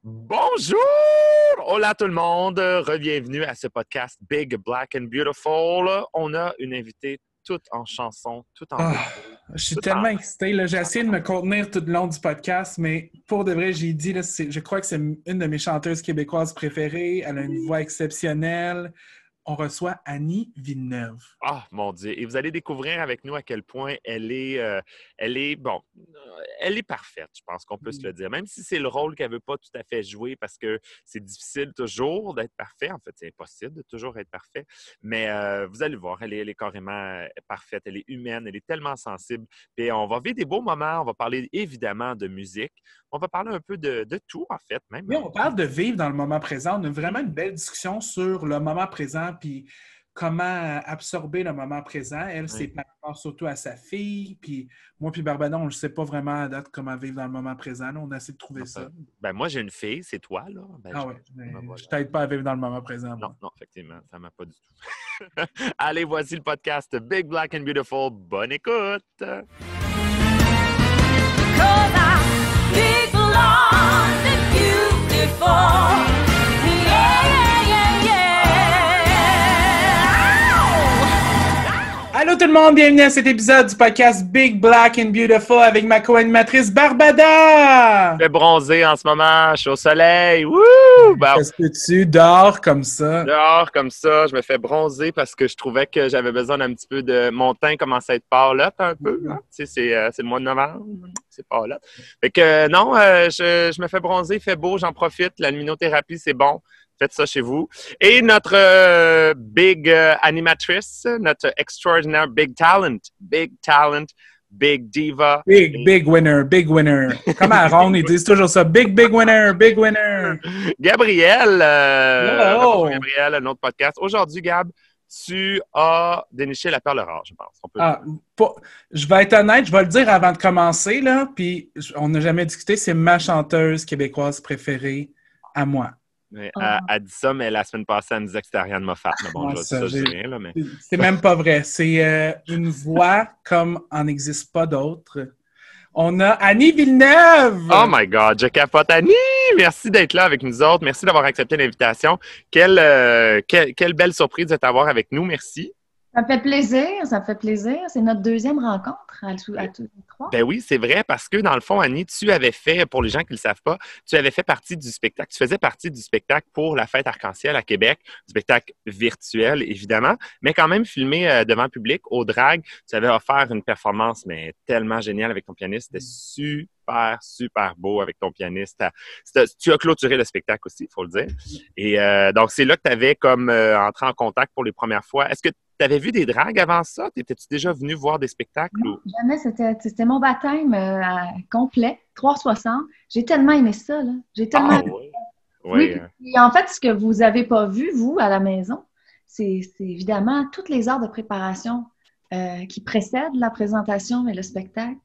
Bonjour! Hola tout le monde! Bienvenue à ce podcast Big, Black and Beautiful. On a une invitée toute en chanson, toute en Ah, beauté, je suis toute tellement en... excité, là. J'ai essayé de me contenir tout le long du podcast, mais pour de vrai, j'ai dit, là, je crois que c'est une de mes chanteuses québécoises préférées. Elle a une voix exceptionnelle. On reçoit Annie Villeneuve. Ah, mon Dieu! Et vous allez découvrir avec nous à quel point bon, elle est parfaite, je pense qu'on peut se le dire. Même si c'est le rôle qu'elle ne veut pas tout à fait jouer parce que c'est difficile toujours d'être parfait. En fait, c'est impossible de toujours être parfait. Mais vous allez voir, elle est carrément parfaite. Elle est humaine, elle est tellement sensible. Et on va vivre des beaux moments. On va parler évidemment de musique. On va parler un peu de tout, en fait, même. Oui, on parle de vivre dans le moment présent. On a vraiment une belle discussion sur le moment présent, puis comment absorber le moment présent. Elle, c'est Oui. par rapport surtout à sa fille, puis moi puis Barbadon, on ne sait pas vraiment à date comment vivre dans le moment présent. Là, on a essayé de trouver Non, ça. ben, moi, j'ai une fille, c'est toi, là. Ben, Ah ouais, mais ben, voilà. je t'aide pas à vivre dans le moment présent, Non, moi. non, effectivement, ça m'a pas du tout. Allez, voici le podcast Big, Black and Beautiful. Bonne écoute! Cause I'm big, blonde, and beautiful. Yeah, yeah, yeah, yeah. Allô tout le monde, bienvenue à cet épisode du podcast Big, Black and Beautiful avec ma co-animatrice Barbada! Je vais bronzer en ce moment, je suis au soleil. Wouh! Bon, Ça se peut-tu dehors comme ça? dehors, comme ça, je me fais bronzer parce que je trouvais que j'avais besoin d'un petit peu de... Mon teint commence à être pâlotte un peu. Hein? Tu sais, c'est le mois de novembre, c'est pâlotte. Fait que non, je me fais bronzer, il fait beau, j'en profite. La luminothérapie, c'est bon. Faites ça chez vous. Et notre big animatrice, notre extraordinaire big talent, big diva. Big, big winner, big winner. Comme à Ronde, ils disent toujours ça. Big, big winner, big winner. Gabriel, bonjour Yo! Gabriel, un autre podcast. Aujourd'hui, Gab, tu as déniché la perle rare, je pense. On peut le Ah, dire. je vais être honnête, je vais le dire avant de commencer, là, puis on n'a jamais discuté, c'est ma chanteuse québécoise préférée à moi. Mais, elle dit ça, mais la semaine passée, elle me disait que c'était Ariane Moffat. Mais bon, Moi, ça, je dis rien, là, mais... c'est même pas vrai. C'est une voix comme en n'existe pas d'autre. On a Annie Oh Villeneuve! my God, je capote. Annie, merci d'être là avec nous autres. Merci d'avoir accepté l'invitation. Quelle belle surprise de t'avoir avec nous. Merci. Ça me fait plaisir, ça me fait plaisir. C'est notre deuxième rencontre à tous les trois. Ben oui, c'est vrai, parce que dans le fond, Annie, tu avais fait, pour les gens qui ne le savent pas, tu avais fait partie du spectacle. Tu faisais partie du spectacle pour la Fête Arc-en-Ciel à Québec, du spectacle virtuel, évidemment, mais quand même filmé devant le public, au drag. Tu avais offert une performance, mais tellement géniale avec ton pianiste. C'était super, super beau avec ton pianiste. Tu as clôturé le spectacle aussi, il faut le dire. Et donc, c'est là que tu avais comme entré en contact pour les premières fois. Est-ce que tu avais vu des drags avant ça? Étais-tu déjà venu voir des spectacles? Non, Ou... jamais, c'était mon baptême complet, 360. J'ai tellement aimé ça, là. J'ai tellement Ah aimé. oui. Oui, Oui. puis en fait, ce que vous n'avez pas vu, vous, à la maison, c'est évidemment toutes les heures de préparation qui précèdent la présentation et le spectacle.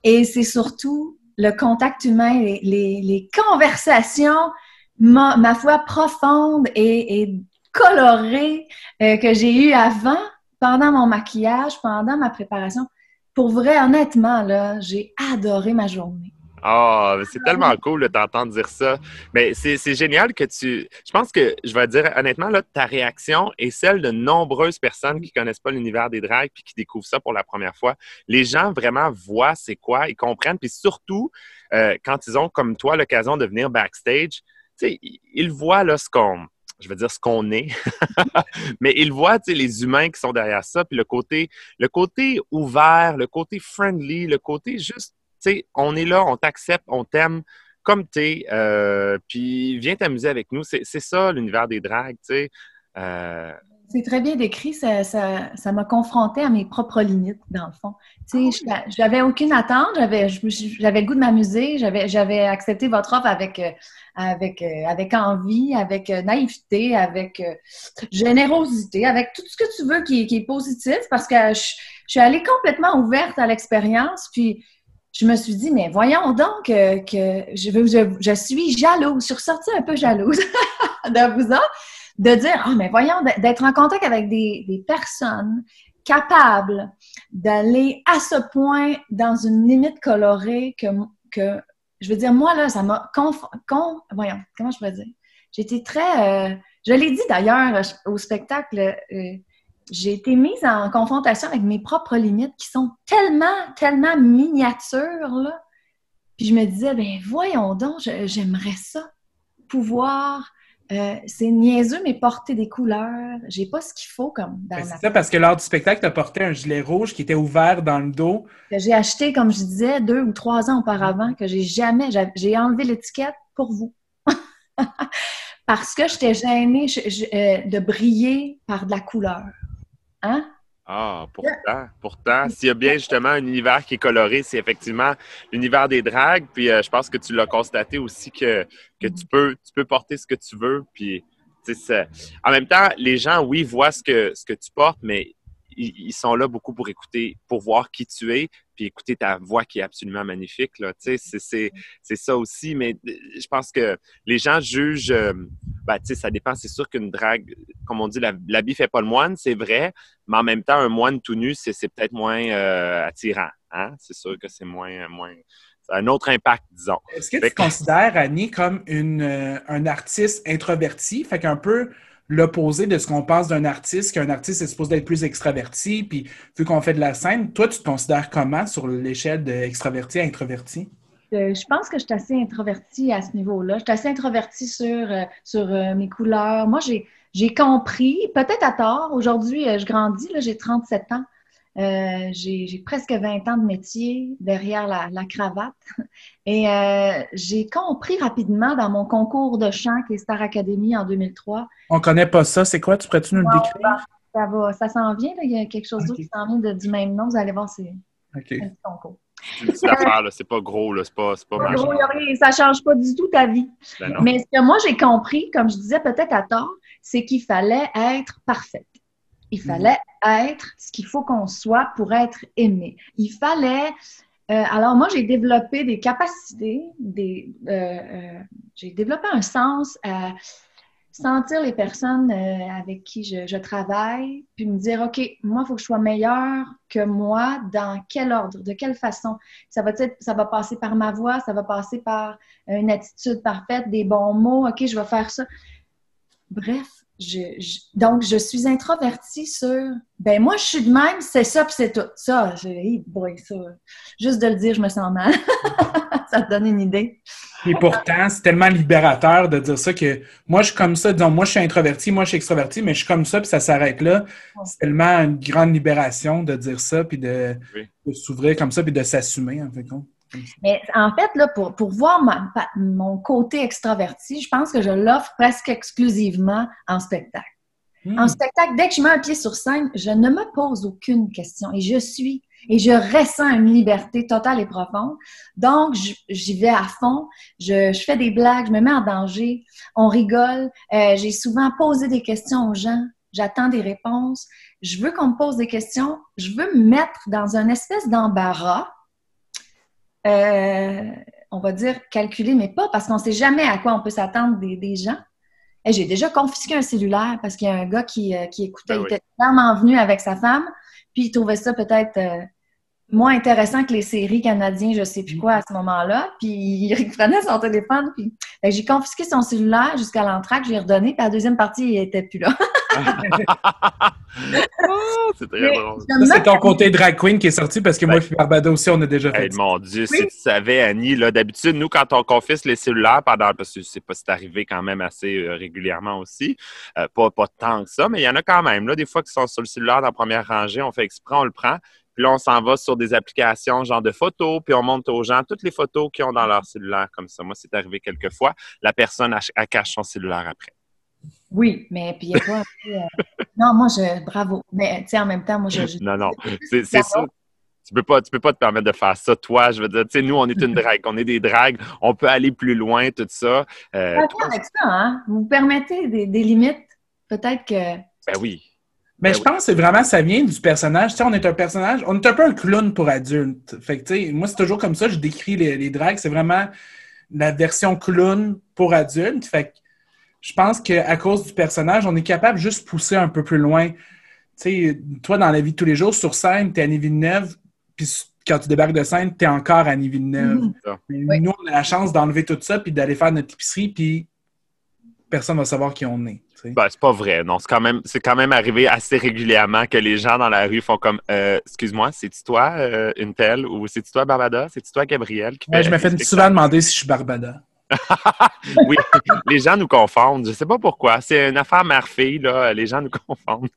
Et c'est surtout le contact humain, les conversations, ma foi, profondes et colorées que j'ai eues avant, pendant mon maquillage, pendant ma préparation. Pour vrai, honnêtement, là, j'ai adoré ma journée. Ah, c'est tellement cool de t'entendre dire ça. Mais c'est génial que tu. Je pense que, je vais dire honnêtement, là, ta réaction est celle de nombreuses personnes qui connaissent pas l'univers des drags puis qui découvrent ça pour la première fois. Les gens vraiment voient c'est quoi, ils comprennent. Puis surtout, quand ils ont, comme toi, l'occasion de venir backstage, tu sais, ils voient là, je veux dire ce qu'on est, mais ils voient les humains qui sont derrière ça, puis le côté ouvert, le côté friendly, le côté juste, tu sais, on est là, on t'accepte, on t'aime comme t'es, puis viens t'amuser avec nous. C'est ça l'univers des drags, tu sais. Euh, C'est très bien décrit, ça m'a confrontée à mes propres limites, dans le fond. Tu sais, j'avais aucune attente, j'avais le goût de m'amuser, j'avais accepté votre offre avec envie, avec naïveté, avec générosité, avec tout ce que tu veux qui est positif, parce que je suis allée complètement ouverte à l'expérience, puis je me suis dit, mais voyons donc que je suis jalouse, je suis ressortie un peu jalouse de vous autres, de dire, ah, mais voyons, d'être en contact avec des personnes capables d'aller à ce point dans une limite colorée que je veux dire, moi, là, ça m'a... Voyons, comment je pourrais dire? J'étais très... je l'ai dit d'ailleurs au spectacle, j'ai été mise en confrontation avec mes propres limites qui sont tellement, tellement miniatures, là. Puis je me disais, ben voyons donc, j'aimerais ça, pouvoir... c'est niaiseux, mais porter des couleurs. J'ai pas ce qu'il faut comme dans C'est ça, parce que lors du spectacle, tu as porté un gilet rouge qui était ouvert dans le dos. Que j'ai acheté, comme je disais, 2 ou 3 ans auparavant, que j'ai enlevé l'étiquette pour vous. Parce que j'étais gênée de briller par de la couleur. Hein? Ah, pourtant, s'il y a bien justement un univers qui est coloré, c'est effectivement l'univers des dragues. Puis je pense que tu l'as constaté aussi que tu peux porter ce que tu veux. Puis, tu sais, en même temps, les gens, oui, voient ce que tu portes, mais ils sont là beaucoup pour écouter, pour voir qui tu es, puis écouter ta voix qui est absolument magnifique, là. Tu sais, c'est ça aussi. Mais je pense que les gens jugent, tu sais, ça dépend. C'est sûr qu'une drague, comme on dit, l'habit fait pas le moine, c'est vrai. Mais en même temps, un moine tout nu, c'est peut-être moins attirant. Hein? C'est sûr que c'est moins... Ça a un autre impact, disons. Est-ce que tu considères Annie comme un artiste introverti? Fait qu'un peu l'opposé de ce qu'on pense d'un artiste, qu'un artiste est supposé être plus extraverti, puis vu qu'on fait de la scène, toi, tu te considères comment sur l'échelle d'extraverti à introverti? Je pense que je suis assez introvertie à ce niveau-là. Je suis assez introvertie sur mes couleurs. Moi, j'ai compris, peut-être à tort, aujourd'hui, je grandis, là, j'ai 37 ans. J'ai presque 20 ans de métier derrière la cravate. Et j'ai compris rapidement dans mon concours de chant qui est Star Academy en 2003. On connaît pas ça. C'est quoi? Tu pourrais-tu nous le décrire? Ça s'en vient. Là. Il y a quelque chose d'autre qui s'en vient du même nom. Vous allez voir, c'est un petit concours. C'est une petite affaire, là. C'est pas gros, là. C'est pas gros, ça change pas du tout ta vie. Ben mais ce que moi, j'ai compris, comme je disais peut-être à tort, c'est qu'il fallait être parfaite. Il fallait être ce qu'il faut qu'on soit pour être aimé. Il fallait... alors, moi, j'ai développé des capacités, j'ai développé un sens à sentir les personnes avec qui je travaille, puis me dire, OK, moi, il faut que je sois meilleure que moi, dans quel ordre, de quelle façon. Ça va passer par ma voix, ça va passer par une attitude parfaite, des bons mots, OK, je vais faire ça. Bref, donc, je suis introvertie sur... Ben moi, je suis de même, c'est ça, puis c'est tout. Ça, ça, juste de le dire, je me sens mal. Ça te donne une idée. Et pourtant, c'est tellement libérateur de dire ça que moi, je suis comme ça. Disons, moi, je suis introverti, moi, je suis extraverti, mais je suis comme ça, puis ça s'arrête là. C'est tellement une grande libération de dire ça, puis de s'ouvrir comme ça, puis de s'assumer, en fait. Mais en fait, là, pour voir mon côté extraverti, je pense que je l'offre presque exclusivement en spectacle. En spectacle, dès que je mets un pied sur scène, je ne me pose aucune question et je ressens une liberté totale et profonde. Donc, j'y vais à fond, je fais des blagues, je me mets en danger, on rigole. J'ai souvent posé des questions aux gens, j'attends des réponses. Je veux qu'on me pose des questions, je veux me mettre dans une espèce d'embarras. On va dire calculé, mais pas parce qu'on ne sait jamais à quoi on peut s'attendre des gens. Et j'ai déjà confisqué un cellulaire parce qu'il y a un gars qui écoutait, il était clairement venu avec sa femme, puis il trouvait ça peut-être moins intéressant que les séries canadiennes, je ne sais plus quoi à ce moment-là, puis il prenait son téléphone, puis j'ai confisqué son cellulaire jusqu'à l'entracte, je lui ai redonné, puis la deuxième partie, il n'était plus là. C'est très drôle. Ça, c'est ton côté drag queen qui est sorti parce que moi et Barbado aussi, on a déjà fait ça. Mon Dieu, si tu savais, Annie, là, d'habitude, nous, quand on confisque les cellulaires parce que je sais pas si c'est arrivé quand même assez régulièrement aussi, pas tant que ça, mais il y en a quand même, là, des fois qui sont sur le cellulaire dans la première rangée, on fait exprès, on le prend, puis là, on s'en va sur des applications genre de photos, puis on montre aux gens toutes les photos qu'ils ont dans leur cellulaire comme ça. Moi, c'est arrivé quelques fois. La personne, elle cache son cellulaire après. Oui, mais puis il n'y a pas un peu... Non, moi, bravo. Mais tu sais, en même temps, moi, Non, c'est ça. Tu peux pas te permettre de faire ça, toi. Je veux dire, tu sais, nous, on est une drague. On est des dragues. On peut aller plus loin, tout ça. Toi, avec ça, hein? Vous permettez des limites, peut-être que... Ben oui. Mais je pense que c'est vraiment, ça vient du personnage. Tu sais, on est un personnage, on est un peu un clown pour adultes. Fait que, tu sais, moi, c'est toujours comme ça, je décris les dragues. C'est vraiment la version clown pour adultes. Fait que je pense qu'à cause du personnage, on est capable de juste pousser un peu plus loin. Tu sais, toi, dans la vie de tous les jours, sur scène, t'es Annie Villeneuve, puis quand tu débarques de scène, t'es encore Annie Villeneuve. Mais Oui. nous, on a la chance d'enlever tout ça puis d'aller faire notre épicerie, puis personne va savoir qui on est. Tu sais. Ben, c'est pas vrai, non. C'est quand même arrivé assez régulièrement que les gens dans la rue font comme excuse-moi, c'est-tu toi une telle ou c'est-tu toi Barbada? C'est-tu toi Gabriel qui Ouais, fait je me fais le souvent spectacle? demander si je suis Barbada. Oui, les gens nous confondent. Je sais pas pourquoi. C'est une affaire mère-fille, là. Les gens nous confondent.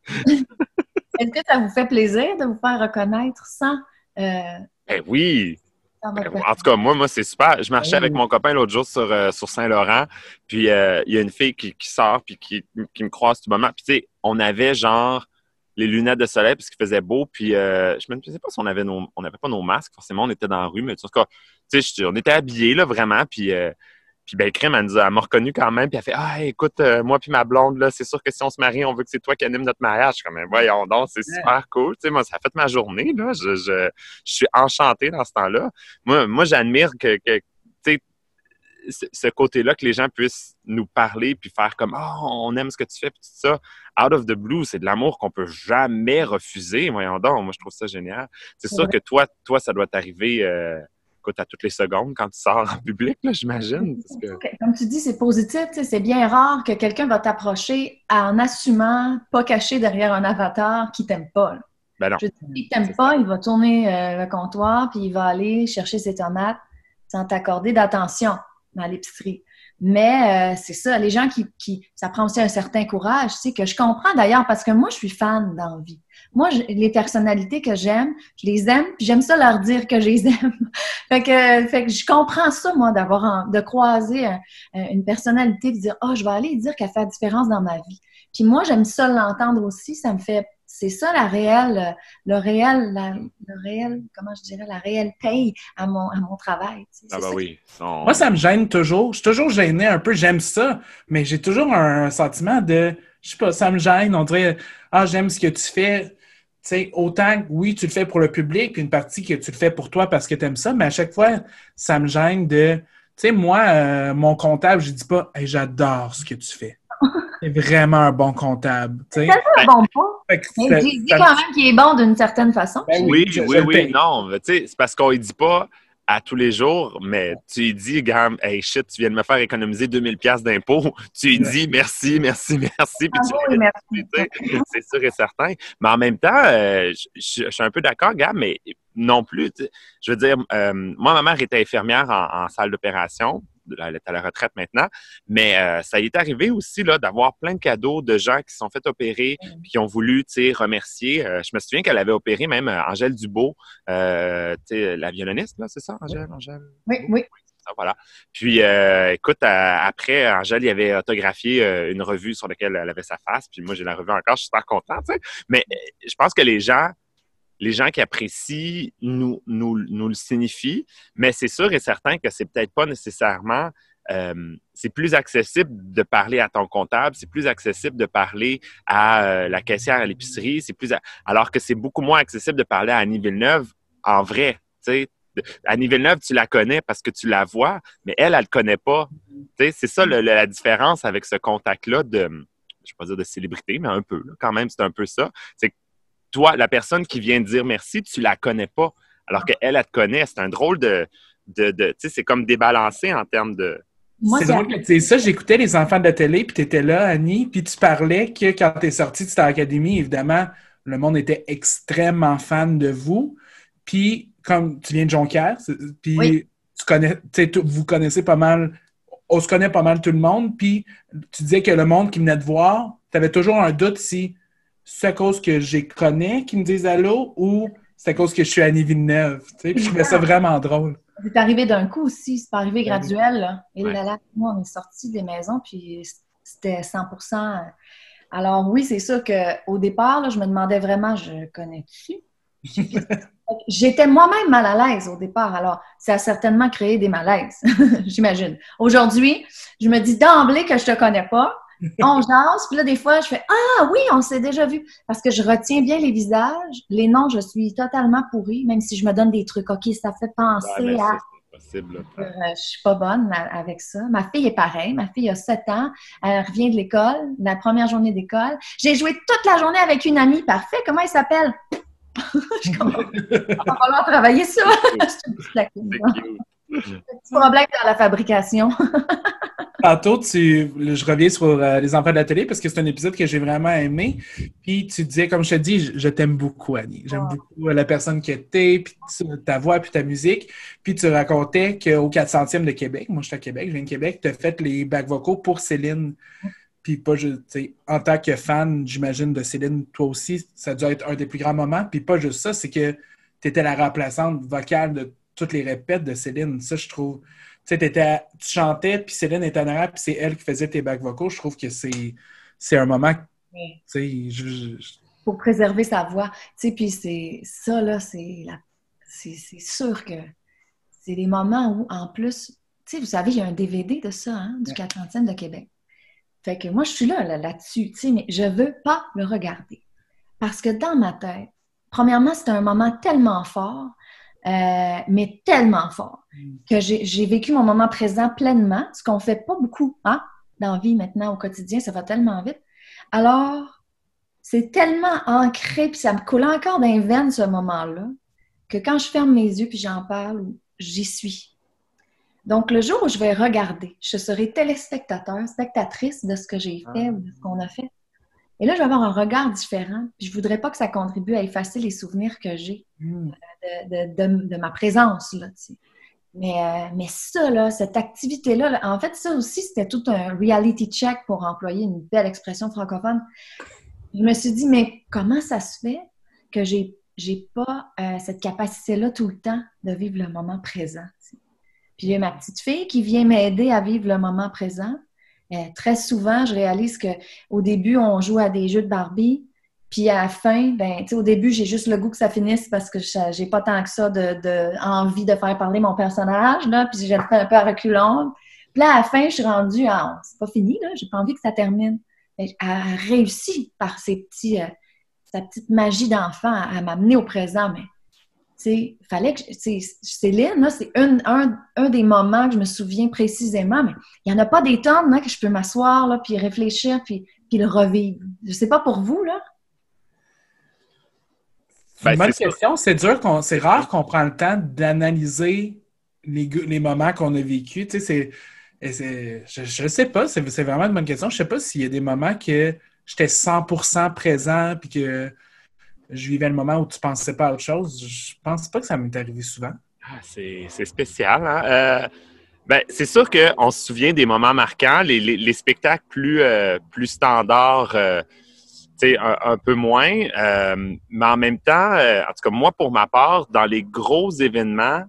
Est-ce que ça vous fait plaisir de vous faire reconnaître sans, Ben oui. sans Ben, votre en tout cas, moi, c'est super. Je marchais Oui. avec mon copain l'autre jour sur Saint-Laurent, puis il y a une fille qui sort puis qui me croise tout moment. Puis tu sais, on avait genre les lunettes de soleil parce qu'il faisait beau, puis je me disais pas si on avait on n'avait pas nos masques, forcément, on était dans la rue, mais en tout cas, tu sais, on était habillés, là, vraiment, puis ben, Crème, elle m'a reconnu quand même, puis elle fait « Ah, écoute, moi puis ma blonde, là, c'est sûr que si on se marie, on veut que c'est toi qui anime notre mariage. » Je suis comme « Voyons donc, c'est super cool. » Tu sais, moi, ça a fait ma journée, là. Je suis enchanté dans ce temps-là. Moi j'admire que tu sais, ce côté-là, que les gens puissent nous parler puis faire comme « Ah, on aime ce que tu fais, puis tout ça. » Out of the blue, c'est de l'amour qu'on peut jamais refuser. Voyons donc, moi, je trouve ça génial. C'est sûr que toi, ça doit t'arriver... écoute, à toutes les secondes quand tu sors en public, là, j'imagine. Parce que... Comme tu dis, c'est positif. Tu sais, c'est bien rare que quelqu'un va t'approcher en assumant, pas caché derrière un avatar qui t'aime pas. Là. Ben non. Je veux dire, s'il t'aime pas, il va tourner le comptoir puis il va aller chercher ses tomates sans t'accorder d'attention dans l'épicerie. Mais c'est ça, les gens ça prend aussi un certain courage, tu sais, que je comprends d'ailleurs, parce que moi, je suis fan d'envie. Moi, les personnalités que j'aime, je les aime, puis j'aime ça leur dire que je les aime. fait que je comprends ça, moi, de croiser une personnalité, de dire « Ah, je vais aller dire qu'elle fait la différence dans ma vie. » Puis moi, j'aime ça l'entendre aussi, ça me fait... C'est ça la réelle paye à mon travail. Tu sais. Ah C'est bah ça oui. Moi, ça me gêne toujours. Je suis toujours gêné un peu. J'aime ça, mais j'ai toujours un sentiment de... Je sais pas, ça me gêne. On dirait « Ah, j'aime ce que tu fais. » Tu sais, autant que, oui, tu le fais pour le public, puis une partie que tu le fais pour toi parce que tu aimes ça, mais à chaque fois, ça me gêne de... Tu sais, moi, mon comptable, je dis pas hey, « j'adore ce que tu fais. » C'est vraiment un bon comptable. Tu sais. C'est un bon point. Fait que Mais il dit quand même qu'il est bon d'une certaine façon. Ben Oui, je oui, le oui. paye. Non, mais tu sais, c'est parce qu'on ne dit pas à tous les jours, mais tu lui dis, regarde, hey shit, tu viens de me faire économiser 2000$ d'impôts. Tu lui dis merci, merci, merci, puis tu Bravo le et merci. remercies, tu sais. C'est sûr et certain. Mais en même temps, je suis un peu d'accord, Gab, mais non plus. Tu sais. Je veux dire, moi, ma mère était infirmière en salle d'opération. Elle est à la retraite maintenant, mais ça y est arrivé aussi là d'avoir plein de cadeaux de gens qui se sont fait opérer puis qui ont voulu, tu sais, remercier. Je me souviens qu'elle avait opéré même Angèle Dubeau, tu sais, la violoniste, là, c'est ça, Angèle? Oui, oui. Ça, voilà. Puis, écoute, après, Angèle, il avait autographié une revue sur laquelle elle avait sa face, puis moi, j'ai la revue encore, je suis super content, tu sais. Mais je pense que les gens qui apprécient nous le signifient, mais c'est sûr et certain que c'est peut-être pas nécessairement... c'est plus accessible de parler à ton comptable, c'est plus accessible de parler à la caissière à l'épicerie, alors que c'est beaucoup moins accessible de parler à Annie Villeneuve en vrai. Tu sais, Annie Villeneuve, tu la connais parce que tu la vois, mais elle le connaît pas. Tu sais, c'est ça la différence avec ce contact-là de, je ne vais pas dire de célébrité, mais un peu, là, quand même, c'est un peu ça. C'est que toi, la personne qui vient dire merci, tu la connais pas. Alors qu'elle, elle te connaît. C'est un drôle de tu sais, c'est comme débalancé en termes de... Moi, C'est drôle que tu sais ça. J'écoutais Les Enfants de la télé, puis tu étais là, Annie, puis tu parlais que quand tu es sortie de Star Academy, évidemment, le monde était extrêmement fan de vous. Puis, comme tu viens de Jonquière, puis Oui. vous connaissez pas mal, on se connaît pas mal tout le monde, puis tu disais que le monde qui venait te voir, tu avais toujours un doute si c'est à cause que j'ai connais qui me disent allô ou c'est à cause que je suis Annie Villeneuve. Tu sais, puis je trouvais ça vraiment drôle. c'est arrivé d'un coup aussi, c'est pas arrivé graduel. Là. Et Ouais. là, moi, on est sortis des maisons, puis c'était 100%. Alors oui, c'est sûr qu'au départ, là, je me demandais vraiment, je connais-tu? J'étais moi-même mal à l'aise au départ, alors ça a certainement créé des malaises, j'imagine. Aujourd'hui, je me dis d'emblée que je te connais pas, on jase, puis là, des fois, je fais « Ah oui, on s'est déjà vu », parce que je retiens bien les visages, les noms, je suis totalement pourrie, même si je me donne des trucs, OK, ça fait penser mais à... c'est possible. Je suis pas bonne avec ça. Ma fille est pareille. Ma fille a 7 ans. Elle revient de l'école, la première journée d'école. J'ai joué toute la journée avec une amie. Parfait. Comment elle s'appelle? Je suis comme, il va falloir travailler ça. Je suis une petite taquine. C'est cute. Petit problème dans la fabrication. Tantôt, je reviens sur Les Enfants de la télé parce que c'est un épisode que j'ai vraiment aimé. Puis tu disais, comme je te dis, je t'aime beaucoup, Annie. J'aime beaucoup la personne que t'es, puis ta voix, puis ta musique. Puis tu racontais qu'au 400e de Québec, moi je suis à Québec, je viens de Québec, tu as fait les bacs vocaux pour Céline. Puis pas juste, en tant que fan, j'imagine, de Céline, toi aussi, ça a dû être un des plus grands moments. Puis pas juste ça, c'est que tu étais la remplaçante vocale de toutes les répètes de Céline. Ça, je trouve... Tu sais, tu chantais, puis Céline était en arrière, puis c'est elle qui faisait tes bacs vocaux. Je trouve que c'est un moment... Tu sais, Pour préserver sa voix. Tu sais, puis c'est ça, là, c'est sûr que c'est des moments où, en plus... Tu sais, vous savez, il y a un DVD de ça, hein, du 400e de Québec. Fait que moi, je suis là-dessus, tu sais, mais je veux pas le regarder. Parce que dans ma tête, premièrement, c'était un moment tellement fort, mais tellement fort, que j'ai vécu mon moment présent pleinement, ce qu'on fait pas beaucoup, hein, dans la vie maintenant, au quotidien, ça va tellement vite. Alors, c'est tellement ancré, puis ça me coule encore dans les veines, ce moment-là, que quand je ferme mes yeux puis j'en parle, j'y suis. Donc, le jour où je vais regarder, je serai téléspectateur, spectatrice de ce que j'ai fait ou de ce qu'on a fait. Et là, je vais avoir un regard différent. Puis je voudrais pas que ça contribue à effacer les souvenirs que j'ai de ma présence, là, tu sais. Mais ça, là, cette activité-là, là, en fait, ça aussi, c'était tout un reality check pour employer une belle expression francophone. Je me suis dit, mais comment ça se fait que j'ai pas cette capacité-là tout le temps de vivre le moment présent, tu sais? Puis il y a ma petite fille qui vient m'aider à vivre le moment présent. Très souvent, je réalise qu'au début, on joue à des jeux de Barbie, puis à la fin, ben, tu sais, au début, j'ai juste le goût que ça finisse parce que j'ai pas tant que ça envie de faire parler mon personnage, là, puis j'ai le fait un peu à reculons. Puis là, à la fin, je suis rendue à... c'est pas fini, là, j'ai pas envie que ça termine. Elle a réussi par sa petite magie d'enfant à m'amener au présent, mais fallait que... Céline, là, c'est un des moments que je me souviens précisément, mais il n'y en a pas des tonnes là, que je peux m'asseoir, là, puis réfléchir, puis le revivre. Je sais pas pour vous, là. C'est une bonne question. C'est rare qu'on prend le temps d'analyser les moments qu'on a vécus. Tu sais, je sais pas, c'est vraiment une bonne question. Je sais pas s'il y a des moments que j'étais 100% présent, puis que je vivais le moment où tu pensais pas à autre chose. Je pense pas que ça m'est arrivé souvent. Ah, c'est spécial, hein? Ben, c'est sûr qu'on se souvient des moments marquants, les spectacles plus standards, tu sais, un peu moins. Mais en même temps, en tout cas, moi, pour ma part, dans les gros événements,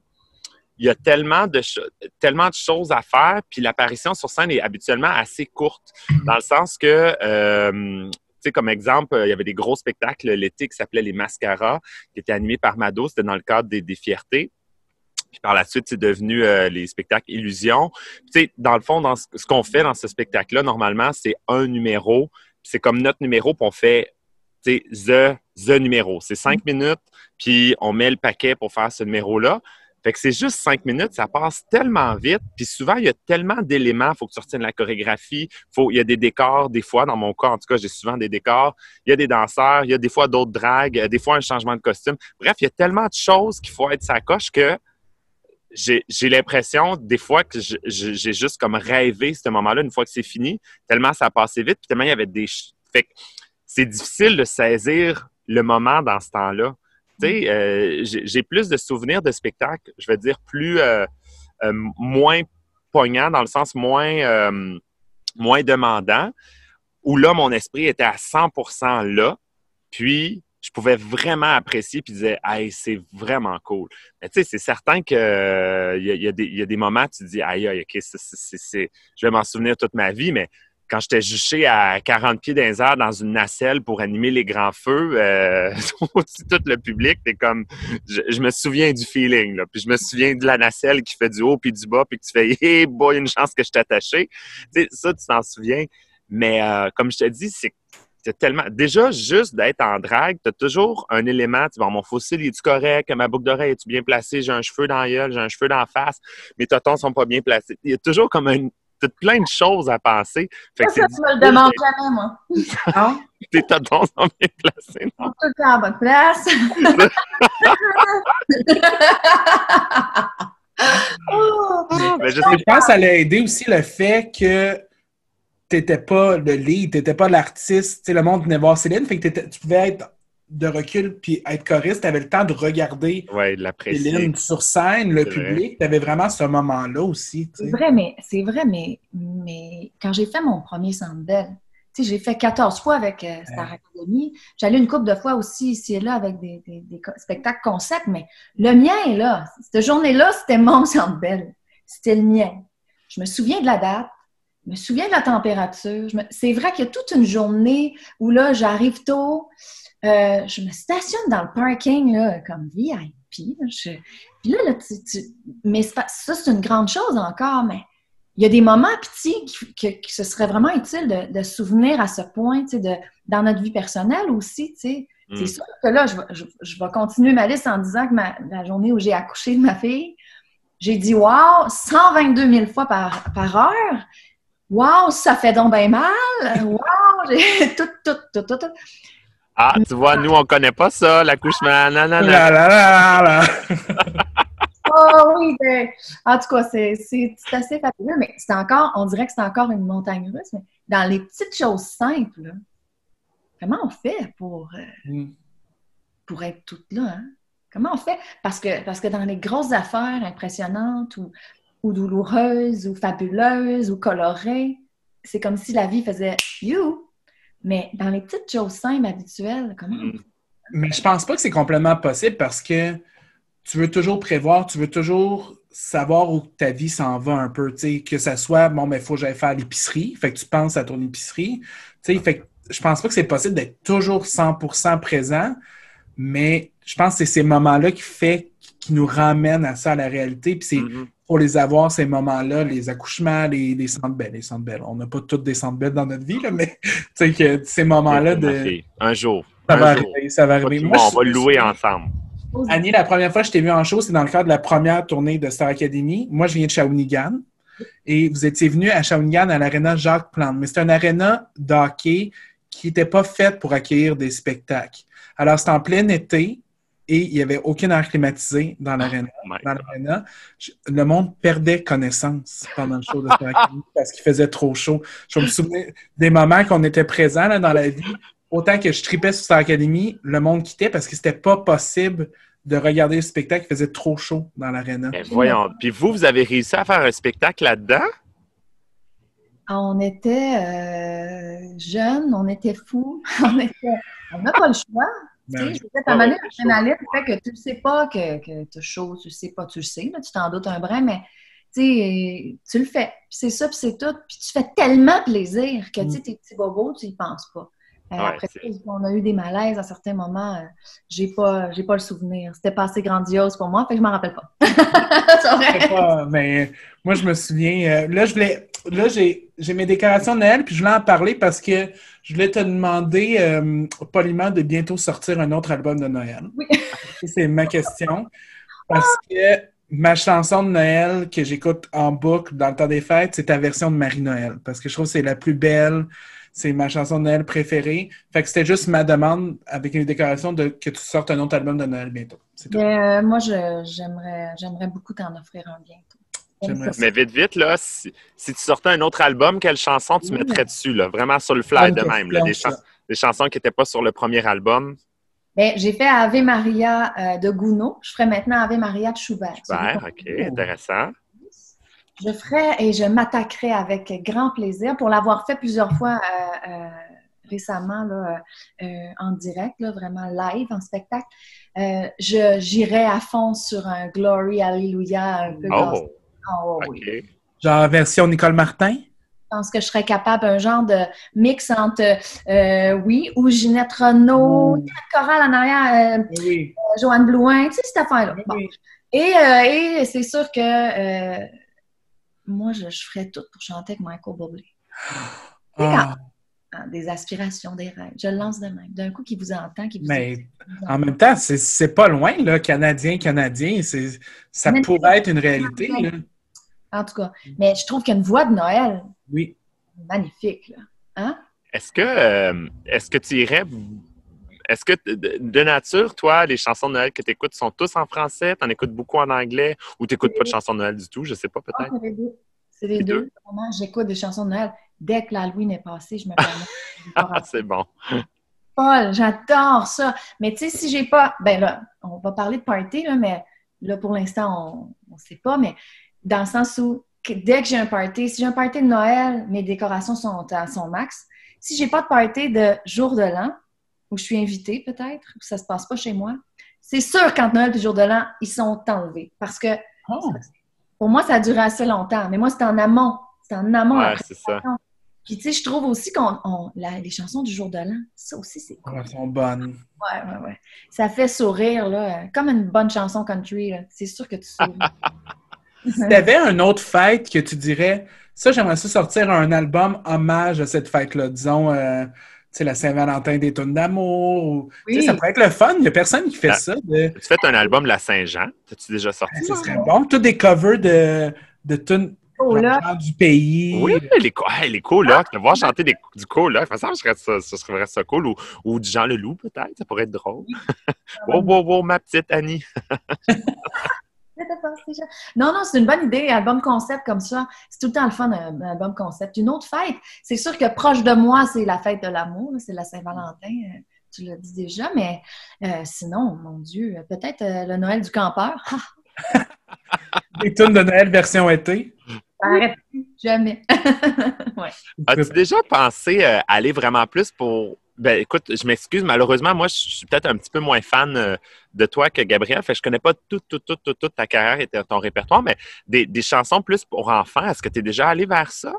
il y a tellement de choses à faire, puis l'apparition sur scène est habituellement assez courte, dans le sens que... tu sais, comme exemple, il y avait des gros spectacles l'été qui s'appelaient les Mascaras, qui étaient animés par Mado. C'était dans le cadre des Fiertés. Puis par la suite, c'est devenu les spectacles Illusions. Tu sais, dans le fond, dans ce qu'on fait dans ce spectacle-là, normalement, c'est un numéro. C'est comme notre numéro, puis on fait, tu sais, the numéro. C'est 5 minutes, puis on met le paquet pour faire ce numéro-là. Fait que c'est juste 5 minutes, ça passe tellement vite. Puis souvent, il y a tellement d'éléments. Il faut que tu retiennes la chorégraphie. Il y a des décors, des fois. Dans mon cas, en tout cas, j'ai souvent des décors. Il y a des danseurs. Il y a des fois d'autres dragues. Des fois, un changement de costume. Bref, il y a tellement de choses qu'il faut être sa coche que j'ai l'impression, des fois, que j'ai juste comme rêvé ce moment-là une fois que c'est fini. Tellement ça a passé vite. Puis tellement il y avait des... Fait que c'est difficile de saisir le moment dans ce temps-là. Tu sais, j'ai plus de souvenirs de spectacles, je vais dire, moins poignants, dans le sens moins demandant, où là, mon esprit était à 100% là, puis je pouvais vraiment apprécier, puis disais, hey, c'est vraiment cool. Mais tu sais, c'est certain qu'il y a des moments où tu te dis, aïe, aïe, OK, je vais m'en souvenir toute ma vie, mais quand j'étais juché à 40 pieds dans les airs dans une nacelle pour animer les grands feux, tout le public, t'es comme... Je me souviens du feeling, là. Puis je me souviens de la nacelle qui fait du haut puis du bas, puis que tu fais « Hey boy, une chance que je t'ai attaché ». Tu sais, ça, tu t'en souviens. Mais comme je te dis, c'est tellement... Déjà, juste d'être en drague, t'as toujours un élément, tu vois, mon fossile, est-tu correct? Ma boucle d'oreille, est-tu bien placée? J'ai un cheveu dans la gueule, j'ai un cheveu dans la face. Mes totons sont pas bien placés. Il y a toujours comme t'as plein de choses à penser. Fait que ça, tu me le demandes jamais, moi. Non? Tes totons sont bien placés. Tout le temps à bonne place. Oh! Mais je Je pense que ça l'a aidé aussi le fait que t'étais pas le lead, t'étais pas l'artiste. Tu sais, le monde venait voir Céline, fait que tu pouvais être de recul puis être choriste. T'avais le temps de regarder ouais, de l'apprécier. Céline sur scène, le C'est public. T'avais vraiment ce moment-là aussi. Tu sais. C'est vrai, mais quand j'ai fait mon premier Centre Bell, tu sais, j'ai fait 14 fois avec Star Academy. J'allais une couple de fois aussi ici et là avec des spectacles concepts, mais le mien, là, cette journée-là, c'était mon Centre Bell. C'était le mien. Je me souviens de la date. Je me souviens de la température. C'est vrai qu'il y a toute une journée où là, j'arrive tôt, je me stationne dans le parking là, comme VIP. Là, puis là, mais ça, c'est une grande chose encore, mais il y a des moments petits que ce serait vraiment utile de se souvenir à ce point, tu sais, dans notre vie personnelle aussi, tu sais. C'est sûr que là, je vais continuer ma liste en disant que la journée où j'ai accouché de ma fille, j'ai dit « Wow! » 122 000 fois par heure. Wow, ça fait donc bien mal! Wow! J'ai tout. Ah, tu vois, nous, on connaît pas ça, l'accouchement. Non. La, la, la, la. Oh oui! En tout cas, c'est assez fabuleux, mais on dirait que c'est encore une montagne russe, mais dans les petites choses simples, là, comment on fait pour être toute là, hein? Comment on fait? Parce que dans les grosses affaires impressionnantes ou douloureuses ou fabuleuses ou colorées, c'est comme si la vie faisait « you ». Mais dans les petites choses simples, habituelles, comment on fait? Mais je pense pas que c'est complètement possible parce que tu veux toujours prévoir, tu veux toujours savoir où ta vie s'en va un peu, tu sais, que ça soit, bon, ben, il faut que j'aille faire l'épicerie, fait que tu penses à ton épicerie, tu sais, fait que je pense pas que c'est possible d'être toujours 100% présent, mais je pense que c'est ces moments-là qui nous ramènent à ça, à la réalité, puis c'est pour les avoir, ces moments-là, les accouchements, les centres belles. On n'a pas toutes des centres belles dans notre vie, là, mais tu sais, que ces moments-là de... Un jour. Ça va arriver. Moi, on va le louer ensemble. Annie, la première fois que je t'ai vu en show, c'est dans le cadre de la première tournée de Star Academy. Moi, je viens de Shawinigan. Et vous étiez venu à Shawinigan à l'aréna Jacques Plante. Mais c'est un aréna d'hockey qui n'était pas fait pour accueillir des spectacles. Alors, c'était en plein été et il n'y avait aucune air climatisé dans l'aréna. Le monde perdait connaissance pendant le show de Star Academy parce qu'il faisait trop chaud. Je me souviens des moments qu'on était présents là, dans la vie. Autant que je tripais sur Star Academy, le monde quittait parce que c'était pas possible de regarder le spectacle. Il faisait trop chaud dans l'aréna. Ben voyons. Puis vous avez réussi à faire un spectacle là-dedans? On était jeunes, on était fous, on n'a pas le choix. Tu sais, ta manière d'adrénaline fait que tu ne sais pas que tu as chaud, tu ne sais pas, tu le sais, là, tu t'en doutes un brin, mais tu le fais. Puis c'est ça, puis c'est tout. Puis tu fais tellement plaisir que tes petits bobos, tu n'y penses pas. Après, on a eu des malaises à certains moments. J'ai pas le souvenir. C'était pas assez grandiose pour moi, fait que je m'en rappelle pas. C'est vrai. Mais moi, je me souviens. J'ai mes décorations de Noël, puis je voulais en parler parce que je voulais te demander poliment de bientôt sortir un autre album de Noël. Oui. C'est ma question. Parce que ma chanson de Noël que j'écoute en boucle dans le temps des fêtes, c'est ta version de Marie-Noël. Parce que je trouve que c'est la plus belle. C'est ma chanson de Noël préférée. Fait que c'était juste ma demande avec une déclaration que tu sortes un autre album de Noël bientôt. C'est tout. Moi, j'aimerais beaucoup t'en offrir un bientôt. Mais vite, là, si tu sortais un autre album, quelle chanson tu mettrais dessus, là? Vraiment sur le fly de même, là, des chansons qui n'étaient pas sur le premier album? Bien, j'ai fait Ave Maria de Gounod. Je ferai maintenant Ave Maria de Schubert. Super, OK, intéressant. Je ferai et je m'attaquerai avec grand plaisir pour l'avoir fait plusieurs fois récemment là, en direct, là, vraiment live, en spectacle. J'irai à fond sur un Glory, Alléluia, un peu OK. oui. Genre version Nicole Martin? Je pense que je serais capable, un genre de mix entre, ou Ginette Renault, chorale en arrière, Joanne Blouin, tu sais, cette affaire-là. Bon. Et c'est sûr que moi, je ferais tout pour chanter avec Michael Bublé. Des aspirations, des rêves. Je le lance de même. D'un coup, qui vous entend, qui vous Mais en même temps, c'est pas loin, là, Canadien. Ça pourrait être une réalité. Là. En tout cas. Mais je trouve qu'il y a une voix de Noël. Oui. Magnifique, là. Hein? Est-ce que tu irais... Est-ce que de nature, toi, les chansons de Noël que tu écoutes sont tous en français? T'en écoutes beaucoup en anglais? Ou t'écoutes pas de chansons de Noël du tout? Je sais pas, Ah, peut-être. c'est les deux. C'est les Les deux. deux? Vraiment, j'écoute des chansons de Noël. Dès que l'Halloween est passé, je me permets de pas Ah, c'est bon. Paul, j'adore ça. Mais tu sais, si j'ai pas. Ben là, on va parler de party, là, mais là, pour l'instant, on ne sait pas, mais dans le sens où dès que j'ai un party, si j'ai un party de Noël, mes décorations sont à son max. Si j'ai pas de party de jour de l'an, où je suis invitée peut-être, où ça se passe pas chez moi, c'est sûr qu'entre Noël et jour de l'an, ils sont enlevés. Parce que Oh! pour moi, ça a duré assez longtemps. Mais moi, c'était en amont. C'était en amont Ouais, après. c'est ça. Puis, tu sais, je trouve aussi les chansons du jour de l'an, ça aussi, c'est cool. Elles sont bonnes. Ouais. Ça fait sourire, là, comme une bonne chanson country, là. C'est sûr que tu souris. Si t'avais une autre fête que tu dirais, ça, j'aimerais ça sortir un album hommage à cette fête-là. Disons, tu sais, la Saint-Valentin des tunes d'amour. Ou, tu sais, Oui. ça pourrait être le fun. Il n'y a personne qui fait Ah. ça. Tu fais un album La Saint-Jean? T'as-tu déjà sorti? Ça serait bon. Tous des covers de tunes Oh, là. genre du pays. Oui, les colocs. Te voir chanter du coloc, ça me serait ça cool. Ou du Jean Leloup, peut-être. Ça pourrait être drôle. Wow, ma petite Annie. Non, c'est une bonne idée, album concept comme ça. C'est tout le temps le fun, un album concept. Une autre fête, c'est sûr que proche de moi, c'est la fête de l'amour, là, c'est la Saint-Valentin, tu l'as dit déjà, mais sinon, mon Dieu, peut-être le Noël du campeur. Des tunes de Noël version été. Ça n'arrête plus, jamais. Ouais. As-tu déjà pensé aller vraiment plus pour... Ben, écoute, je m'excuse, malheureusement, moi, je suis peut-être un petit peu moins fan de toi que Gabriel. Fait que je connais pas toute ta carrière et ton répertoire, mais des chansons plus pour enfants, est-ce que tu es déjà allé vers ça?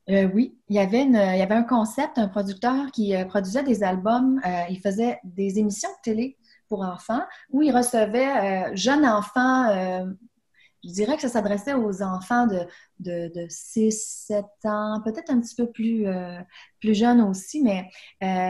Oui, il y avait un concept, un producteur qui produisait des albums, il faisait des émissions de télé pour enfants où il recevait jeunes enfants. Je dirais que ça s'adressait aux enfants de 6, 7 ans, peut-être un petit peu plus jeunes aussi, mais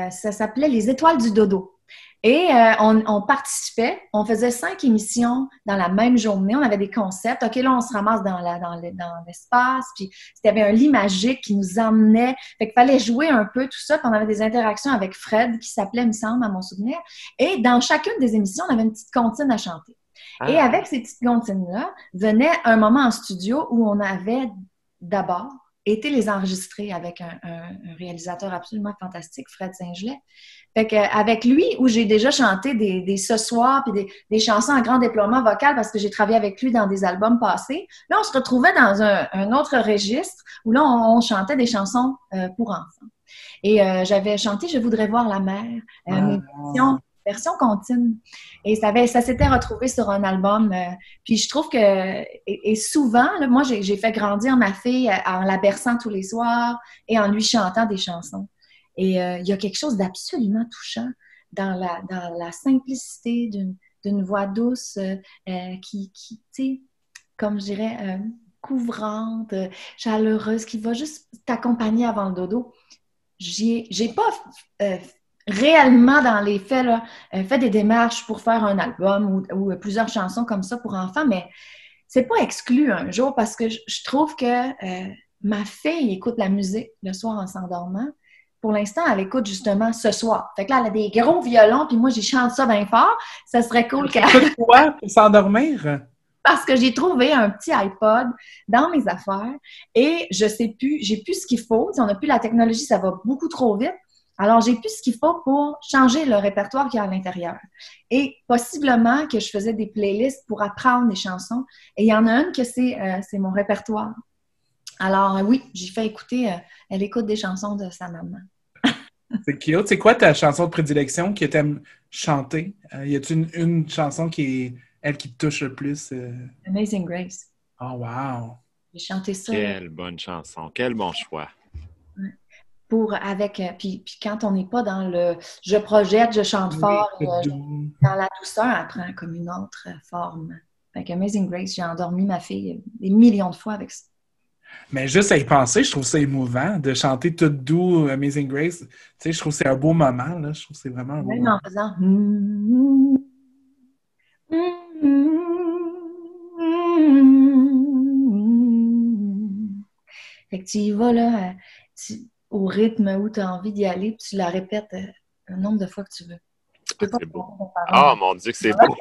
ça s'appelait Les Étoiles du Dodo. Et on participait, on faisait 5 émissions dans la même journée, on avait des concepts. OK, là, on se ramasse dans l'espace, puis il y avait un lit magique qui nous emmenait. Fait qu'il fallait jouer un peu tout ça, puis on avait des interactions avec Fred, qui s'appelait, il me semble, à mon souvenir. Et dans chacune des émissions, on avait une petite comptine à chanter. Et avec ces petites comptines-là, venait un moment en studio où on avait d'abord été les enregistrer avec un réalisateur absolument fantastique, Fred Saint-Gelais. Fait qu'avec lui, où j'ai déjà chanté des ce soir puis des chansons à grand déploiement vocal parce que j'ai travaillé avec lui dans des albums passés, là, on se retrouvait dans un autre registre où là, on chantait des chansons pour enfants. Et j'avais chanté « Je voudrais voir la mer », version contine. Et ça s'était retrouvé sur un album. Puis je trouve que, et souvent, là, moi, j'ai fait grandir ma fille en la berçant tous les soirs et en lui chantant des chansons. Et il y a quelque chose d'absolument touchant dans la simplicité d'une voix douce qui tu sais, comme je dirais, couvrante, chaleureuse, qui va juste t'accompagner avant le dodo. J'ai pas réellement, dans les faits, là, fait des démarches pour faire un album ou plusieurs chansons comme ça pour enfants, mais c'est pas exclu un jour parce que je trouve que ma fille écoute la musique le soir en s'endormant. Pour l'instant, elle écoute justement ce soir. Fait que là, elle a des gros violons, puis moi, j'y chante ça bien fort. Ça serait cool qu'elle... Écoute quoi pour s'endormir? Parce que j'ai trouvé un petit iPod dans mes affaires et je sais plus, j'ai plus ce qu'il faut. Si on n'a plus la technologie, ça va beaucoup trop vite. Alors, j'ai plus ce qu'il faut pour changer le répertoire qu'il y a à l'intérieur. Et possiblement que je faisais des playlists pour apprendre des chansons. Et il y en a une que c'est mon répertoire. Alors, oui, j'ai fait écouter, elle écoute des chansons de sa maman. C'est cute. C'est quoi ta chanson de prédilection que tu aimes chanter? Y a-t-il une chanson qui est elle qui te touche le plus? Amazing Grace. Oh, wow! J'ai chanté ça. Quelle bonne chanson. Quel bon choix. Puis quand on n'est pas dans le « je projette, je chante fort », dans la douceur, elle prend comme une autre forme. Fait Amazing Grace, j'ai endormi ma fille des millions de fois avec ça. Mais juste à y penser, je trouve ça émouvant de chanter tout doux Amazing Grace. Tu sais, je trouve que c'est un beau moment, là. Je trouve que c'est vraiment un beau moment. Même en faisant Fait que tu y vas, là, au rythme où tu as envie d'y aller, puis tu la répètes le nombre de fois que tu veux. Tu peux pas C'est beau. te comparer. Oh mon Dieu, que c'est beau!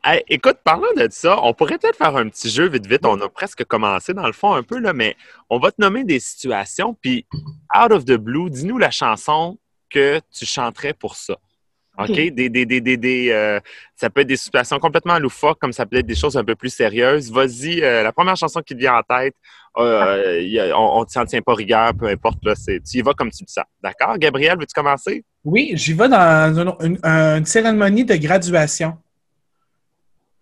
Hey, écoute, parlant de ça, on pourrait peut-être faire un petit jeu vite. On a presque commencé dans le fond un peu, là, mais on va te nommer des situations, puis out of the blue, dis-nous la chanson que tu chanterais pour ça. OK? OK. Ça peut être des situations complètement loufoques, comme ça peut être des choses un peu plus sérieuses. Vas-y, la première chanson qui te vient en tête, on ne s'en tient pas rigueur, peu importe, là, tu y vas comme tu le sens. D'accord? Gabriel, veux-tu commencer? Oui, j'y vais dans une cérémonie de graduation.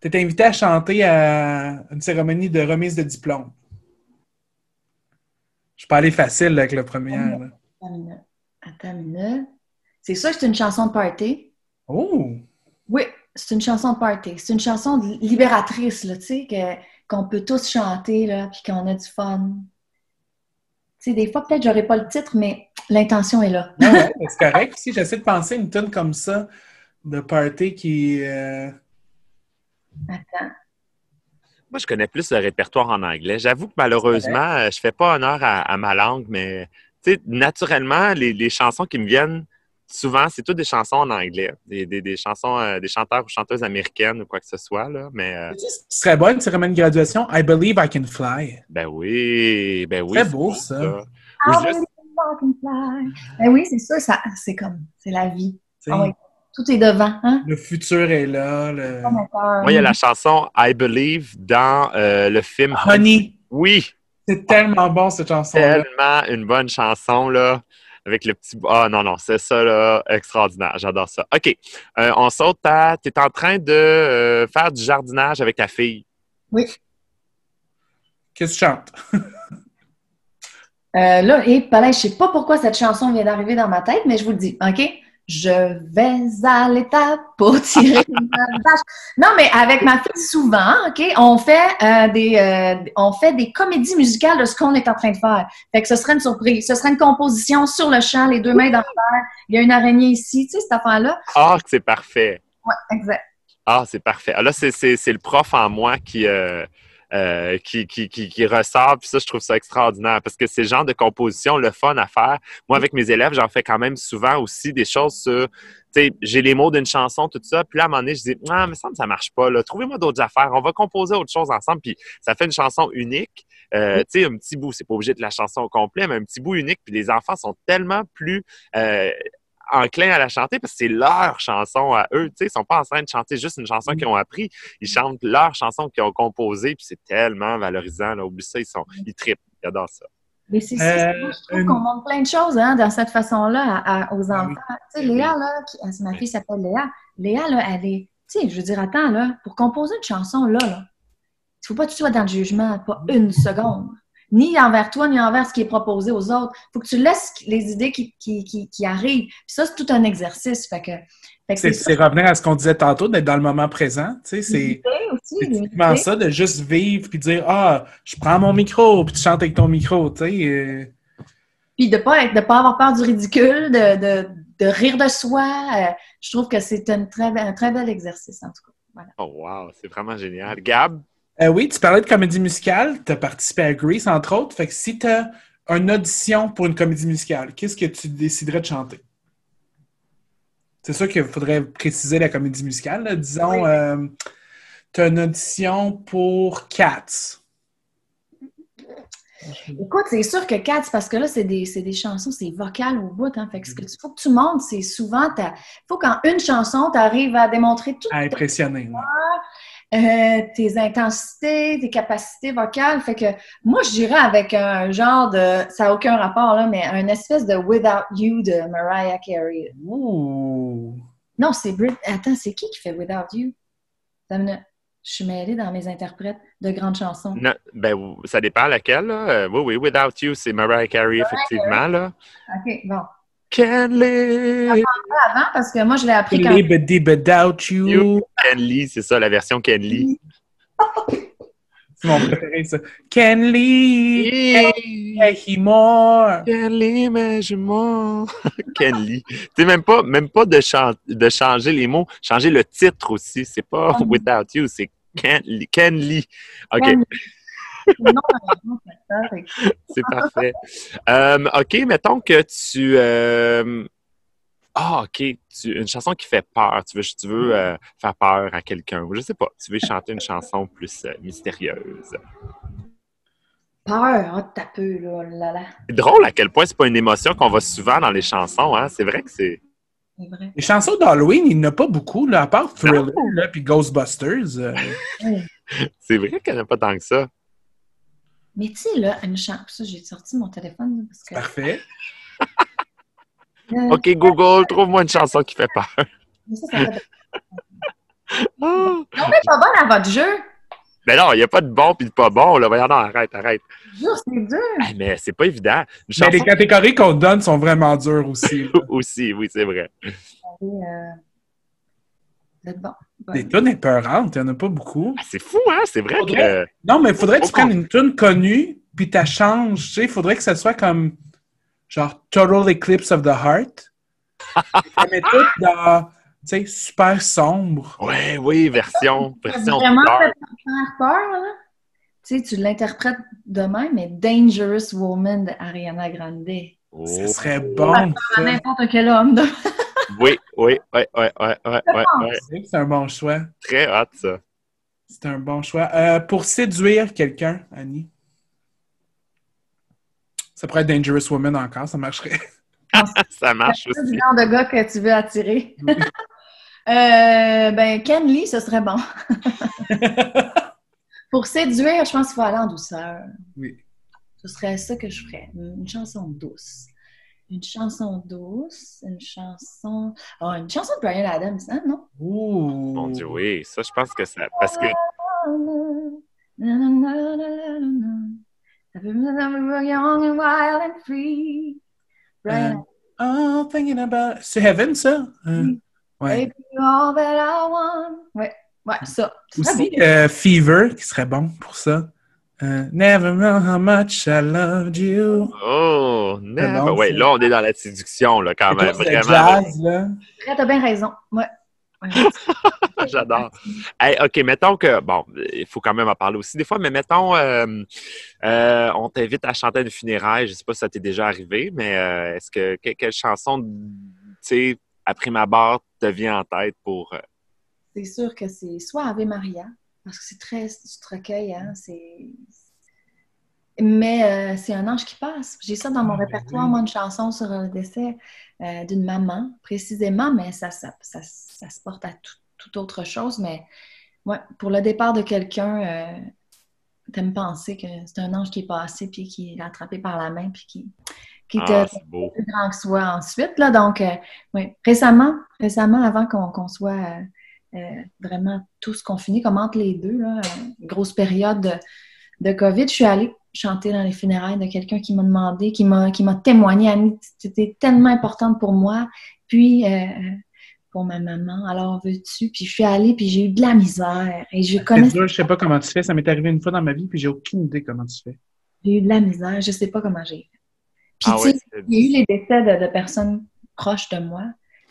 Tu es invité à chanter à une cérémonie de remise de diplôme. Je peux aller facile là, avec le premier. Là. Attends une minute. C'est sûr que c'est une chanson de party. Oh! Oui, c'est une chanson de party. C'est une chanson libératrice, là, tu sais, qu'on peut tous chanter, là, puis qu'on a du fun. Tu sais, des fois, peut-être, j'aurais pas le titre, mais l'intention est là. Ah ouais, c'est correct. Si j'essaie de penser une tune comme ça, de party qui... Attends. Moi, je connais plus le répertoire en anglais. J'avoue que malheureusement, je fais pas honneur à ma langue, mais tu sais, naturellement, les chansons qui me viennent, souvent, c'est toutes des chansons en anglais. Des chansons, des chanteurs ou chanteuses américaines ou quoi que ce soit, là. Mais, Ce serait bon, une cérémonie de graduation. I Believe I Can Fly. ben oui, Très c'est beau, beau, ça. Ou Ah, juste, ben oui, c'est ça, c'est la vie. T'sais, Ah ouais, tout est devant, hein? le futur est là. moi, il y a la chanson I Believe dans le film Honey. Oui, C'est tellement bon, cette chanson-là. tellement une bonne chanson, là. Avec le petit... Ah non, c'est ça, là, extraordinaire. J'adore ça. OK. On saute à... Tu es en train de faire du jardinage avec ta fille. Oui. Qu'est-ce que tu chantes? Là, je sais pas pourquoi cette chanson vient d'arriver dans ma tête, mais je vous le dis, OK? Je vais à l'étape pour tirer ma vache. Non, mais avec ma fille, souvent, OK, on fait des comédies musicales de ce qu'on est en train de faire. Fait que ce serait une surprise. Ce serait une composition sur le champ, les deux mains dans l'air. Il y a une araignée ici, tu sais, cette affaire-là. Ah, c'est parfait. Ouais, exact. Ah, c'est parfait. Ah, là, c'est le prof en moi qui ressort, puis ça, je trouve ça extraordinaire, parce que c'est le genre de composition, le fun à faire. Moi, avec mes élèves, j'en fais quand même souvent aussi des choses sur, tu sais, j'ai les mots d'une chanson, tout ça, puis là, à un moment donné, je dis, ah, mais ça me marche pas, là, trouvez-moi d'autres affaires, on va composer autre chose ensemble, puis ça fait une chanson unique. Tu sais, un petit bout, c'est pas obligé de la chanson au complet, mais un petit bout unique, puis les enfants sont tellement plus enclins à la chanter parce que c'est leur chanson à eux. Tu sais, ils sont pas en train de chanter juste une chanson qu'ils ont appris. Ils chantent leur chanson qu'ils ont composée, puis c'est tellement valorisant. Là. Oublie ça, ils trippent. Ils adorent ça. Mais c'est ça. Moi, je trouve qu'on montre plein de choses hein, dans cette façon-là aux enfants. Oui. Tu sais, Léa, là, ma fille s'appelle Léa. Léa, là, elle est... Tu sais, je veux dire, attends, là, pour composer une chanson, là, il faut pas que tu sois dans le jugement, pas une seconde. Ni envers toi, ni envers ce qui est proposé aux autres. Il faut que tu laisses les idées qui arrivent. Puis ça, c'est tout un exercice. Fait que c'est revenir à ce qu'on disait tantôt, d'être dans le moment présent. Tu sais, c'est typiquement ça, de juste vivre puis dire « Ah, je prends mon micro, puis tu chantes avec ton micro. » tu sais. Puis de pas avoir peur du ridicule, de rire de soi. Je trouve que c'est un très bel exercice, en tout cas. Voilà. Oh wow, c'est vraiment génial. Gab? Oui, tu parlais de comédie musicale, tu as participé à Grease, entre autres. Fait que si tu as une audition pour une comédie musicale, qu'est-ce que tu déciderais de chanter? C'est sûr qu'il faudrait préciser la comédie musicale. Là. Disons, tu as une audition pour Cats. Écoute, c'est sûr que Cats, parce que là, c'est des chansons, c'est vocal au bout. Hein, fait que ce qu'il faut que tu montres, c'est souvent, il faut qu'en une chanson, tu arrives à démontrer tout. À impressionner. Tes intensités, tes capacités vocales. Fait que moi, je dirais avec un genre de... Ça n'a aucun rapport, là, mais un espèce de Without You de Mariah Carey. Ouh! Non, c'est Brit... Attends, c'est qui fait Without You? Je suis mêlée dans mes interprètes de grandes chansons. Non, ben, ça dépend laquelle. Là. Oui, Without You, c'est Mariah Carey, effectivement. Là. OK, bon. Can live. Avant, parce que moi, je l'ai appris quand... Live without you. Ken Lee, c'est ça, la version Ken Lee. C'est mon préféré, ça. Can Lee, he more. Ken Lee, mais je mens. Ken Lee. Tu sais, même pas de changer les mots, changer le titre aussi. C'est pas Without You, c'est Ken Lee. OK. Non, non, c'est ça. C'est parfait. OK, mettons que tu... OK. Une chanson qui fait peur. Tu veux faire peur à quelqu'un. Je sais pas. Tu veux chanter une chanson plus mystérieuse. Peur, oh, t'as peu, là, oh là là. C'est drôle à quel point c'est pas une émotion qu'on voit souvent dans les chansons. Hein? C'est vrai que c'est... C'est vrai. Les chansons d'Halloween, il n'y en a pas beaucoup, là, à part Thriller, là, puis Ghostbusters. Oui. C'est vrai qu'il n'y en a pas tant que ça. Mais tu sais, là, une chanson, ça, j'ai sorti mon téléphone, là, parce que... Parfait. OK, Google, trouve-moi une chanson qui fait peur. Mais ça fait... Ah! Non, mais pas bon à votre jeu! Mais non, il n'y a pas de bon puis de pas bon. Là. Voyons, non, arrête. Jure, c'est dur! Ah, mais c'est pas évident. Une Mais chanson les catégories qu'on donne sont vraiment dures aussi. là. aussi, oui, c'est vrai. Vous êtes bon. Des tunes épeurantes, il n'y en a pas beaucoup. Ah, c'est fou, hein? C'est vrai que... Faudrait- Non, mais il faudrait que tu Faut qu'on- prennes une tune connue, puis tu changes. Tu sais, il faudrait que ça soit comme genre Total Eclipse of the Heart. Ça met tout dans, tu sais, super sombre. Oui, version Vraiment peur. fait faire peur, là. Tu sais, tu l'interprètes de même, mais Dangerous Woman de Ariana Grande. Oh. Ça serait À bon. ça. n'importe quel homme. Oui. C'est un bon choix. Très hot, ça. C'est un bon choix. Pour séduire quelqu'un, Annie, ça pourrait être Dangerous Woman encore, ça marcherait. Ça marche C'est le aussi. genre de gars que tu veux attirer. Ben, Ken Lee, ce serait bon. Pour séduire, je pense qu'il faut aller en douceur. Oui. Ce serait ça que je ferais. Une chanson douce. Une chanson douce, une chanson... Oh, une chanson de Bryan Adams, hein, non? Ouh. Mon Dieu, oui. Ça, je pense que ça... Parce que... Young and wild and free. Bryan Oh, thinking about... C'est Heaven, ça? Oui. Ouais. Baby, all that I want. Ouais, ça. Aussi, Fever, qui serait bon pour ça. Never know how much I loved you. Oh, C'est never. bon, Ouais, ça. là, on est dans la séduction, là, quand même. C'est le Vraiment. jazz, là. T'as bien raison. Ouais. J'adore. Hey, OK, mettons que... Bon, il faut quand même en parler aussi des fois, mais mettons, on t'invite à chanter à une funéraille. Je sais pas si ça t'est déjà arrivé, mais est-ce que... Quelle chanson, tu sais, à prime abord, te vient en tête pour... C'est sûr que c'est soit Ave Maria, parce que c'est très... Tu te recueilles, hein, c'est... Mais c'est un ange qui passe. J'ai ça dans mon répertoire, oui. moi, une chanson sur le décès d'une maman, précisément, mais ça se porte à toute autre chose. Mais ouais, pour le départ de quelqu'un, t'aimes penser que c'est un ange qui est passé, puis qui est attrapé par la main, puis qui Ah, te c'est beau. plus grand que soi ensuite. Là, donc, ouais. Récemment, avant qu'on soit vraiment tous confinés, comme entre les deux, là, grosse période de COVID, je suis allée chanter dans les funérailles de quelqu'un qui m'a demandé, qui m'a témoigné, Annie, c'était tellement importante pour moi, puis pour ma maman, alors veux-tu? Puis je suis allée, puis j'ai eu de la misère, et je C'est connais... dur, je sais pas comment tu fais. Ça m'est arrivé une fois dans ma vie, puis j'ai aucune idée comment tu fais. J'ai eu de la misère, je sais pas comment j'ai fait. Puis Ah tu ouais, sais, c'est- il y a eu les décès de personnes proches de moi,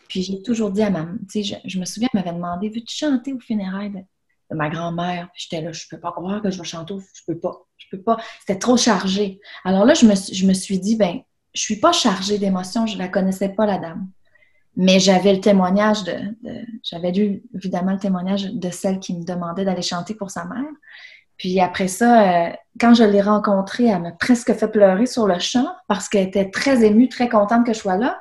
puis j'ai toujours dit à ma... Tu sais, je me souviens, elle m'avait demandé, veux-tu chanter aux funérailles de ma grand-mère? Puis j'étais là, je peux pas croire que je vais chanter, je peux pas. C'était trop chargé. Alors là, je me suis dit, ben, je suis pas chargée d'émotions, je la connaissais pas, la dame. Mais j'avais le témoignage j'avais lu évidemment le témoignage de celle qui me demandait d'aller chanter pour sa mère. Puis après ça, quand je l'ai rencontrée, elle m'a presque fait pleurer sur le chant parce qu'elle était très émue, très contente que je sois là.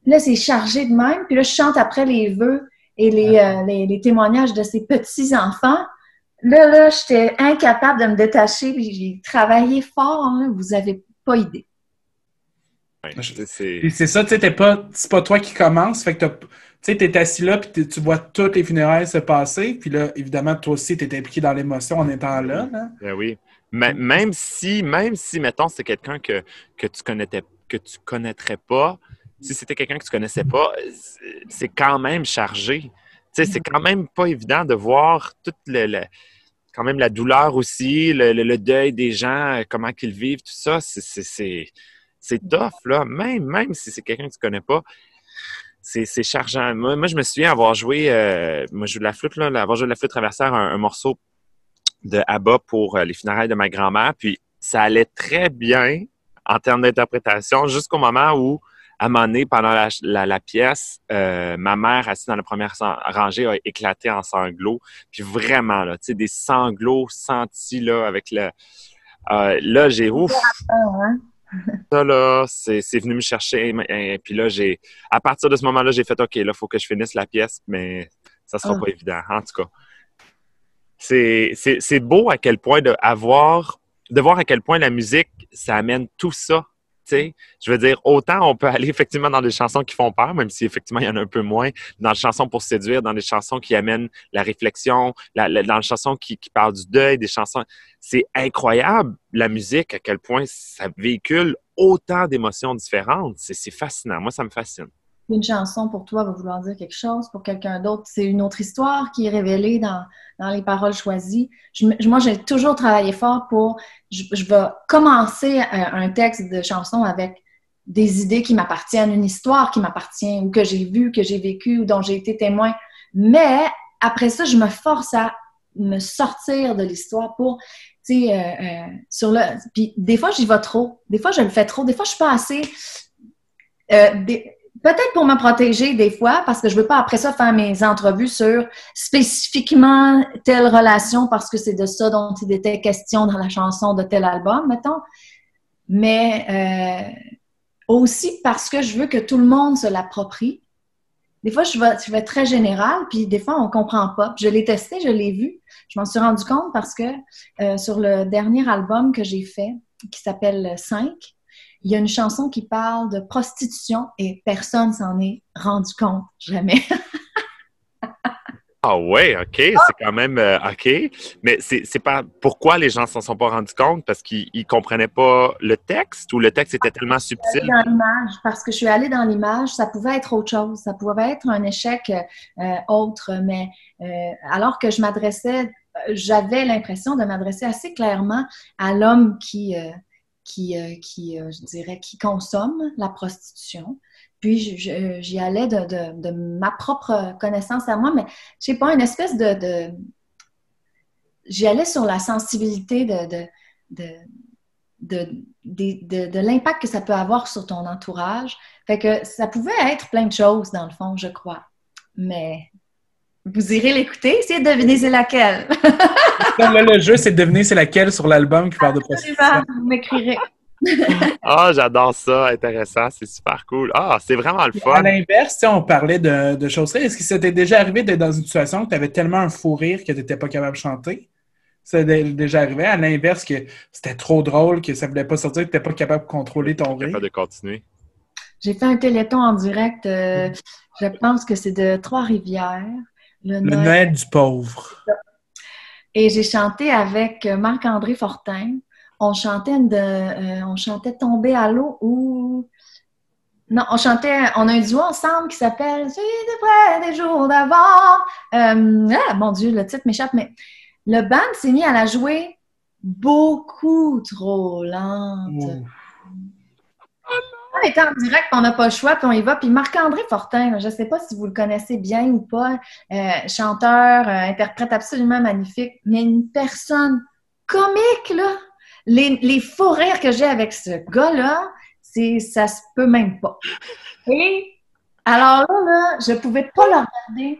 Puis là, c'est chargé de même. Puis là, je chante après les vœux et les témoignages de ses petits-enfants. Là, j'étais incapable de me détacher. Puis j'ai travaillé fort, hein, vous avez pas idée. ouais, Et c'est ça, tu sais, c'est pas toi qui commence, fait que tu sais, t'es assis là, puis tu vois toutes les funérailles se passer, puis là, évidemment, toi aussi, t'es impliqué dans l'émotion en étant là. Ben oui. Même si, mettons, c'est quelqu'un que tu connaîtrais pas, si c'était quelqu'un que tu connaissais pas, c'est quand même chargé. Tu sais, c'est quand même pas évident de voir toute quand même la douleur aussi, le deuil des gens, comment qu'ils vivent, tout ça. C'est tough, là. Même si c'est quelqu'un que tu connais pas, c'est chargeant. Moi, je me souviens avoir joué, moi, je joue de la flûte, là, avoir joué de la flûte traversière, un morceau de ABBA pour les funérailles de ma grand-mère. Puis ça allait très bien en termes d'interprétation jusqu'au moment où, à un moment donné, pendant la pièce, ma mère, assise dans la première rangée, a éclaté en sanglots. Puis vraiment, là, tu sais, des sanglots sentis, là, avec le... là, j'ai... Ouf! hein? Ça, là, c'est venu me chercher. Et puis là, à partir de ce moment-là, j'ai fait OK, là, il faut que je finisse la pièce, mais ça sera pas évident. En tout cas, c'est beau à quel point de voir à quel point la musique, ça amène tout ça. Tu sais, je veux dire, autant on peut aller effectivement dans des chansons qui font peur, même si effectivement il y en a un peu moins, dans les chansons pour séduire, dans des chansons qui amènent la réflexion, dans les chansons qui parlent du deuil, des chansons. C'est incroyable, la musique, à quel point ça véhicule autant d'émotions différentes. C'est fascinant. Moi, ça me fascine. Une chanson pour toi va vouloir dire quelque chose, pour quelqu'un d'autre, c'est une autre histoire qui est révélée dans les paroles choisies. Moi, j'ai toujours travaillé fort pour... Je vais commencer un texte de chanson avec des idées qui m'appartiennent, une histoire qui m'appartient, ou que j'ai vue, que j'ai vécue, ou dont j'ai été témoin. Mais après ça, je me force à me sortir de l'histoire pour... Tu sais, Puis des fois, j'y vais trop. Des fois, je le fais trop. Des fois, je suis pas assez... Peut-être pour me protéger des fois, parce que je veux pas après ça faire mes entrevues sur spécifiquement telle relation, parce que c'est de ça dont il était question dans la chanson de tel album, mettons. Mais aussi parce que je veux que tout le monde se l'approprie. Des fois, je vais très générale, puis des fois, on comprend pas. Je l'ai testé, je l'ai vu. Je m'en suis rendu compte parce que sur le dernier album que j'ai fait, qui s'appelle 5, il y a une chanson qui parle de prostitution et personne s'en est rendu compte, jamais. Ah ouais, OK, c'est quand même OK. Mais c'est pas pourquoi les gens s'en sont pas rendus compte? Parce qu'ils comprenaient pas le texte ou le texte était tellement subtil? Dans l'image, parce que je suis allée dans l'image, ça pouvait être autre chose, ça pouvait être un échec autre, mais alors que j'avais l'impression de m'adresser assez clairement à l'homme qui je dirais, qui consomme la prostitution. Puis, j'y allais de ma propre connaissance à moi, mais je sais pas, une espèce j'y allais sur la sensibilité de l'impact que ça peut avoir sur ton entourage. Fait que ça pouvait être plein de choses, dans le fond, je crois. Mais vous irez l'écouter, essayez de deviner c'est laquelle. Là, le jeu, c'est de deviner c'est laquelle sur l'album qui parle de prostitution. Vous m'écrirez. Ah, j'adore ça, intéressant, c'est super cool. Ah, c'est vraiment le fun. À l'inverse, si on parlait de choses, est-ce que c'était déjà arrivé d'être dans une situation où tu avais tellement un fou rire que tu n'étais pas capable de chanter? Ça déjà arrivé. À l'inverse, que c'était trop drôle, que ça ne voulait pas sortir, que tu n'étais pas capable de contrôler ton rire? Capable de continuer. J'ai fait un téléthon en direct, je pense que c'est de Trois-Rivières. Le Noël du pauvre. Et j'ai chanté avec Marc-André Fortin. On chantait Tomber à l'eau ou... Non, on a un duo ensemble qui s'appelle « Suis de près des jours d'avant ». Mon Dieu, le titre m'échappe, mais le band s'est mis à la jouer beaucoup trop lente. On est en direct, on n'a pas le choix, puis on y va. Puis Marc-André Fortin, je ne sais pas si vous le connaissez bien ou pas, chanteur, interprète absolument magnifique, mais une personne comique, là. Les faux rires que j'ai avec ce gars-là, ça se peut même pas. Et alors là, je pouvais pas le regarder.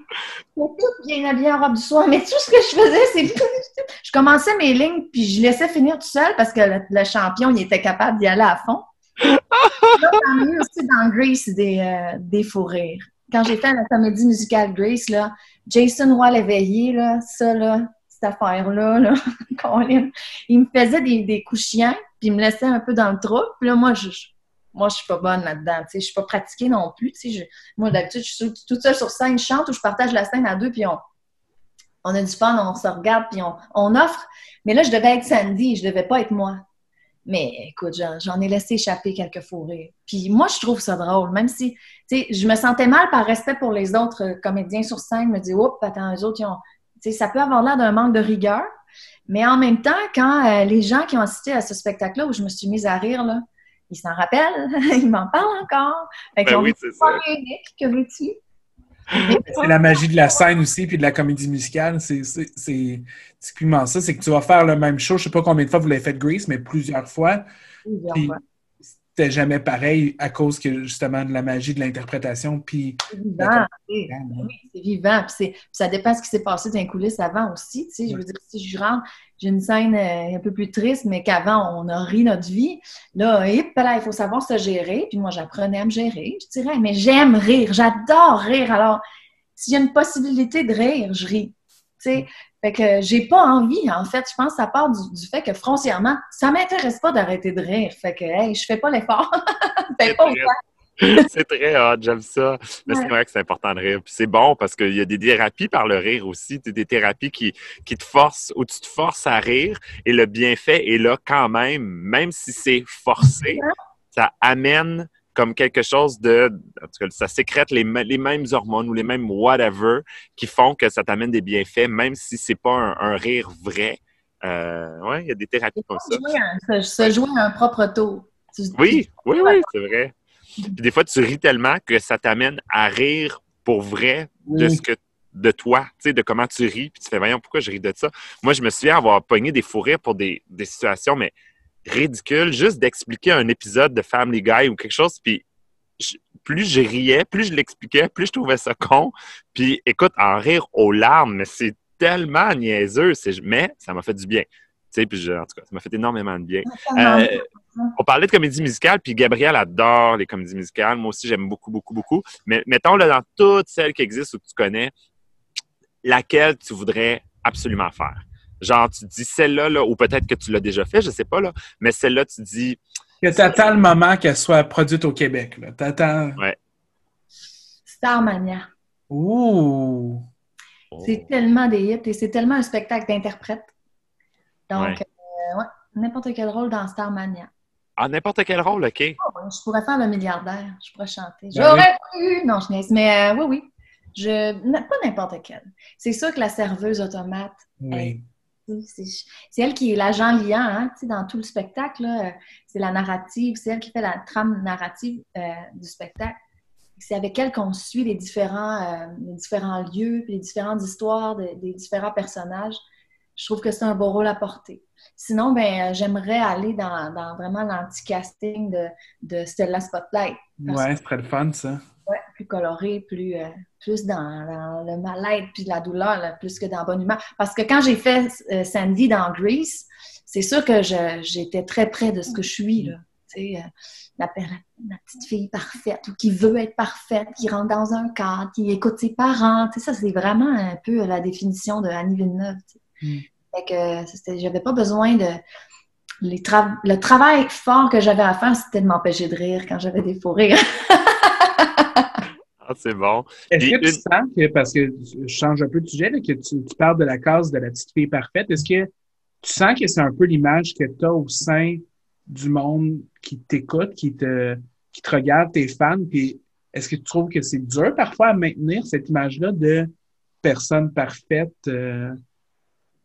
J'étais toute bien habillée en robe du soir, mais tout ce que je faisais, c'est je commençais mes lignes, puis je laissais finir tout seul parce que le champion, il était capable d'y aller à fond. Là, j'en ai eu aussi dans Grease des faux rires. Quand j'ai fait la comédie musicale Grease, là, Jason Roy-Léveillé, là, ça, là, cette affaire-là, là, il me faisait des coups chiens, puis il me laissait un peu dans le trou. Puis là, moi, je suis pas bonne là-dedans. Tu sais, je suis pas pratiquée non plus. Tu sais, moi, d'habitude, je suis toute seule sur scène, je chante ou je partage la scène à deux, puis on a du fun, on se regarde, puis on offre. Mais là, je devais être Sandy, je devais pas être moi. Mais écoute, j'en ai laissé échapper quelques fous rires. Puis moi, je trouve ça drôle, même si, tu sais, je me sentais mal par respect pour les autres comédiens sur scène. Je me dis, oups, attends, eux autres, tu sais, ça peut avoir l'air d'un manque de rigueur. Mais en même temps, quand les gens qui ont assisté à ce spectacle-là où je me suis mise à rire, là, ils s'en rappellent, ils m'en parlent encore. Fait Ben oui, c'est ça. Unique, que veux-tu? C'est la magie de la scène aussi, puis de la comédie musicale. C'est typiquement ça. C'est que tu vas faire le même show. Je sais pas combien de fois vous l'avez fait Grease, mais plusieurs fois. Puis c'était jamais pareil à cause que justement de la magie de l'interprétation. Puis C'est vivant. Oui, c'est vivant. Puis ça dépend de ce qui s'est passé dans les coulisses avant aussi. Tu sais, je veux dire, si je rentre, j'ai une scène un peu plus triste, mais qu'avant, on a ri notre vie. Là, il faut savoir se gérer. Puis moi, j'apprenais à me gérer. Je dirais, mais j'aime rire. J'adore rire. Alors, s'il y a une possibilité de rire, je ris. Tu sais, fait que j'ai pas envie, en fait. Je pense que ça part du fait que, foncièrement, ça m'intéresse pas d'arrêter de rire. Fait que, hey, je fais pas l'effort. Fais pas autant. C'est très hot, j'aime ça. Mais c'est vrai que c'est important de rire. Puis c'est bon parce qu'il y a des thérapies par le rire aussi. Des thérapies qui te forcent ou tu te forces à rire et le bienfait est là quand même si c'est forcé, ça amène comme quelque chose en tout cas, ça sécrète les mêmes hormones ou les mêmes whatever qui font que ça t'amène des bienfaits, même si c'est pas un rire vrai. Ouais, il y a des thérapies comme ça. Se jouer un propre tour. Oui, c'est vrai. Puis des fois, tu ris tellement que ça t'amène à rire pour vrai de toi, tu sais, de comment tu ris. Puis tu fais, voyons, pourquoi je ris de ça? Moi, je me souviens avoir pogné des fous rires pour des situations, mais ridicules, juste d'expliquer un épisode de Family Guy ou quelque chose. Puis plus je riais, plus je l'expliquais, plus je trouvais ça con. Puis écoute, en rire aux larmes, mais c'est tellement niaiseux. Mais ça m'a fait du bien. Tu sais, puis en tout cas, ça m'a fait énormément de bien. On parlait de comédie musicale, puis Gabrielle adore les comédies musicales. Moi aussi, j'aime beaucoup, beaucoup, beaucoup. Mais mettons, là, dans toutes celles qui existent ou que tu connais, laquelle tu voudrais absolument faire? Genre, tu dis celle-là, là, ou peut-être que tu l'as déjà fait, je sais pas, là, mais celle-là, tu dis... Que t'attends le moment qu'elle soit produite au Québec, là. T'attends... Ouais. Starmania. Ouh! C'est tellement des hits et c'est tellement un spectacle d'interprète. Donc, n'importe quel rôle dans Starmania. Ah, n'importe quel rôle, OK. Oh, je pourrais faire le milliardaire. Je pourrais chanter. Ben J'aurais pu! Non, je niaise. Mais oui. Pas n'importe quel. C'est sûr que la serveuse automate, Oui. c'est elle qui est l'agent liant, hein, dans tout le spectacle. Là, c'est la narrative, c'est elle qui fait la trame narrative du spectacle. C'est avec elle qu'on suit les différents lieux, puis les différentes histoires des différents personnages. Je trouve que c'est un beau rôle à porter. Sinon, j'aimerais aller dans vraiment l'anti-casting de Stella Spotlight. Ouais, c'est très le fun, ça. Ouais, plus coloré, plus dans le mal-être puis de la douleur, là, plus que dans la bonne humeur. Parce que quand j'ai fait Sandy dans Grease, c'est sûr que j'étais très près de ce que je suis, là. Tu sais, la petite fille parfaite ou qui veut être parfaite, qui rentre dans un cadre, qui écoute ses parents. Tu sais, ça, c'est vraiment un peu la définition de Annie Villeneuve. Tu sais. Fait que j'avais pas besoin de... Le travail fort que j'avais à faire, c'était de m'empêcher de rire quand j'avais des faux rires. Ah, c'est bon. Est-ce que tu sens que, parce que je change un peu de sujet, là, que tu parles de la case de la petite fille parfaite, est-ce que tu sens que c'est un peu l'image que tu as au sein du monde qui t'écoute, qui te regarde, tes fans, puis est-ce que tu trouves que c'est dur parfois à maintenir cette image-là de personne parfaite?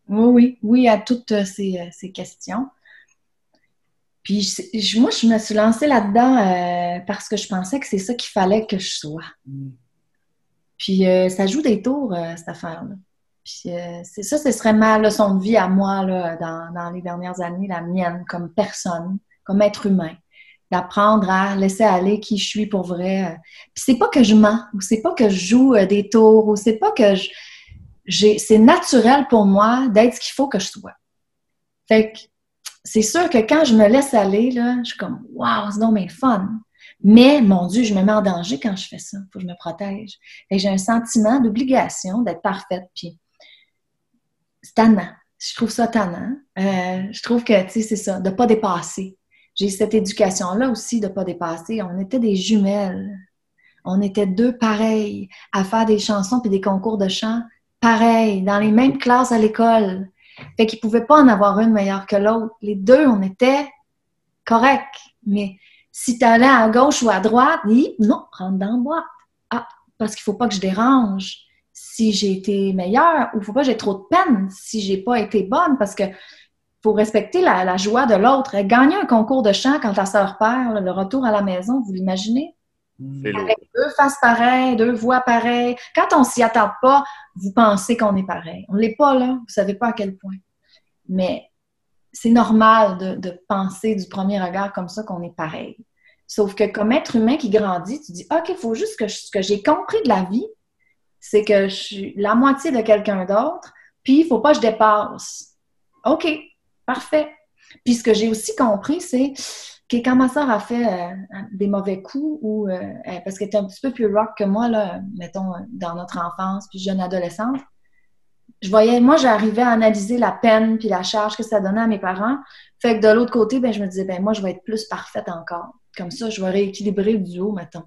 Oui, à toutes ces questions. Puis moi, je me suis lancée là-dedans parce que je pensais que c'est ça qu'il fallait que je sois. Puis ça joue des tours, cette affaire-là. Puis c'est ça, ce serait ma leçon de vie à moi là, dans les dernières années, la mienne, comme personne, comme être humain. D'apprendre à laisser aller qui je suis pour vrai. Puis c'est pas que je mens, ou c'est pas que je joue des tours, ou c'est pas que c'est naturel pour moi d'être ce qu'il faut que je sois. Fait que c'est sûr que quand je me laisse aller, là, je suis comme « Wow, c'est donc bien fun! » Mais, mon Dieu, je me mets en danger quand je fais ça. Il faut que je me protège. Fait que j'ai un sentiment d'obligation d'être parfaite. Puis, c'est tannant. Je trouve ça tannant. Je trouve que, tu sais, c'est ça, de ne pas dépasser. J'ai cette éducation-là aussi de ne pas dépasser. On était des jumelles. On était deux pareils à faire des chansons puis des concours de chant pareils, dans les mêmes classes à l'école. Fait qu'ils ne pouvaient pas en avoir une meilleure que l'autre. Les deux, on était corrects. Mais si tu allais à gauche ou à droite, non, rentre dans la boîte. Ah, parce qu'il ne faut pas que je dérange si j'ai été meilleure ou il ne faut pas que j'ai trop de peine si j'ai pas été bonne parce que faut respecter la joie de l'autre. Gagner un concours de chant quand ta sœur perd, le retour à la maison, vous l'imaginez? C'est lourd. Avec deux faces pareilles, deux voix pareilles. Quand on s'y attend pas, vous pensez qu'on est pareil. On l'est pas, là. Vous savez pas à quel point. Mais c'est normal de penser du premier regard comme ça qu'on est pareil. Sauf que comme être humain qui grandit, tu dis « OK, il faut juste que ce que j'ai compris de la vie, c'est que je suis la moitié de quelqu'un d'autre, puis il faut pas que je dépasse. » OK, parfait. Puis ce que j'ai aussi compris, c'est que quand ma soeur a fait des mauvais coups, ou parce qu'elle était un petit peu plus rock que moi, là, mettons, dans notre enfance, puis jeune adolescente, j'arrivais à analyser la peine puis la charge que ça donnait à mes parents. Fait que de l'autre côté, ben, je me disais, ben moi, je vais être plus parfaite encore. Comme ça, je vais rééquilibrer le duo, mettons.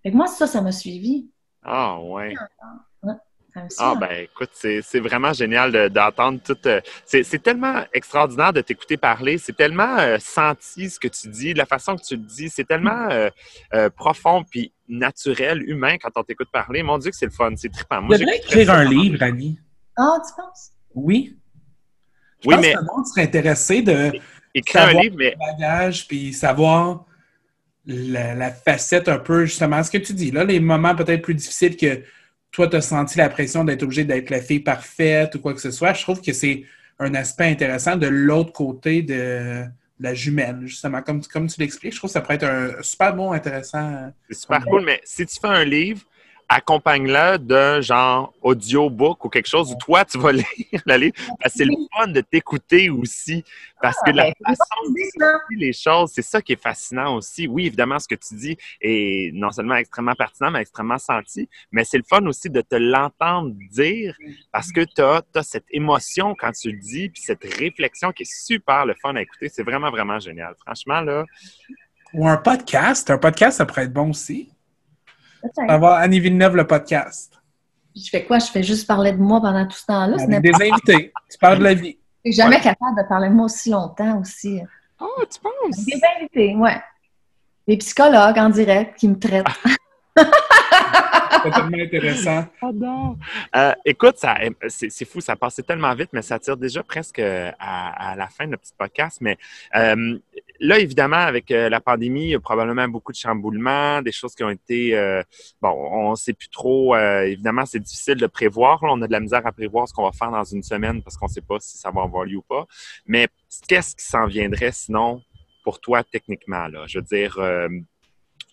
Fait que moi, ça m'a suivi. Ah, ouais. Ouais, ça me suit. Ah, ben écoute, c'est vraiment génial d'entendre tout. C'est tellement extraordinaire de t'écouter parler. C'est tellement senti ce que tu dis, la façon que tu le dis. C'est tellement profond puis naturel, humain quand on t'écoute parler. Mon Dieu, que c'est le fun. C'est trippant. Moi, Tu devrais écrire un livre, Annie. Ah, tu penses? Oui. Je Oui, pense mais que le monde serait intéressé de écrire un savoir livre, mais le bagage, puis savoir la facette un peu, justement, ce que tu dis, là, les moments peut-être plus difficiles que toi, tu as senti la pression d'être obligé d'être la fille parfaite ou quoi que ce soit. Je trouve que c'est un aspect intéressant de l'autre côté de la jumelle, justement. Comme tu l'expliques, je trouve que ça pourrait être un super bon, intéressant. c'est super cool. Mais si tu fais un livre, accompagne-le d'un genre audiobook ou quelque chose où toi, tu vas lire le livre. Parce que c'est le fun de t'écouter aussi. Parce que la ben, façon c'est de une bonne idée, ça. dire les choses, c'est ça qui est fascinant aussi. Oui, évidemment, ce que tu dis est non seulement extrêmement pertinent, mais extrêmement senti. Mais c'est le fun aussi de te l'entendre dire parce que tu as cette émotion quand tu le dis, puis cette réflexion qui est super le fun à écouter. C'est vraiment, vraiment génial. Franchement, là, Ou un podcast. Un podcast, ça pourrait être bon aussi. Peut-être. Avoir Annie Villeneuve, le podcast. Je fais quoi? Je fais juste parler de moi pendant tout ce temps-là? Ce n'est Avec des invités. Tu parles de la vie. Je suis jamais capable de parler de moi aussi longtemps aussi. oh, tu penses? Des invités, ouais. Des psychologues en direct qui me traitent. C'est tellement intéressant. J'adore. Écoute, c'est fou, ça passait tellement vite, mais ça tire déjà presque à la fin de notre petit podcast. Mais là, évidemment, avec la pandémie, il y a probablement beaucoup de chamboulements, des choses qui ont été... bon, on ne sait plus trop. Évidemment, c'est difficile de prévoir. Là, on a de la misère à prévoir ce qu'on va faire dans une semaine parce qu'on ne sait pas si ça va avoir lieu ou pas. Mais qu'est-ce qui s'en viendrait sinon pour toi techniquement? Là? Je veux dire...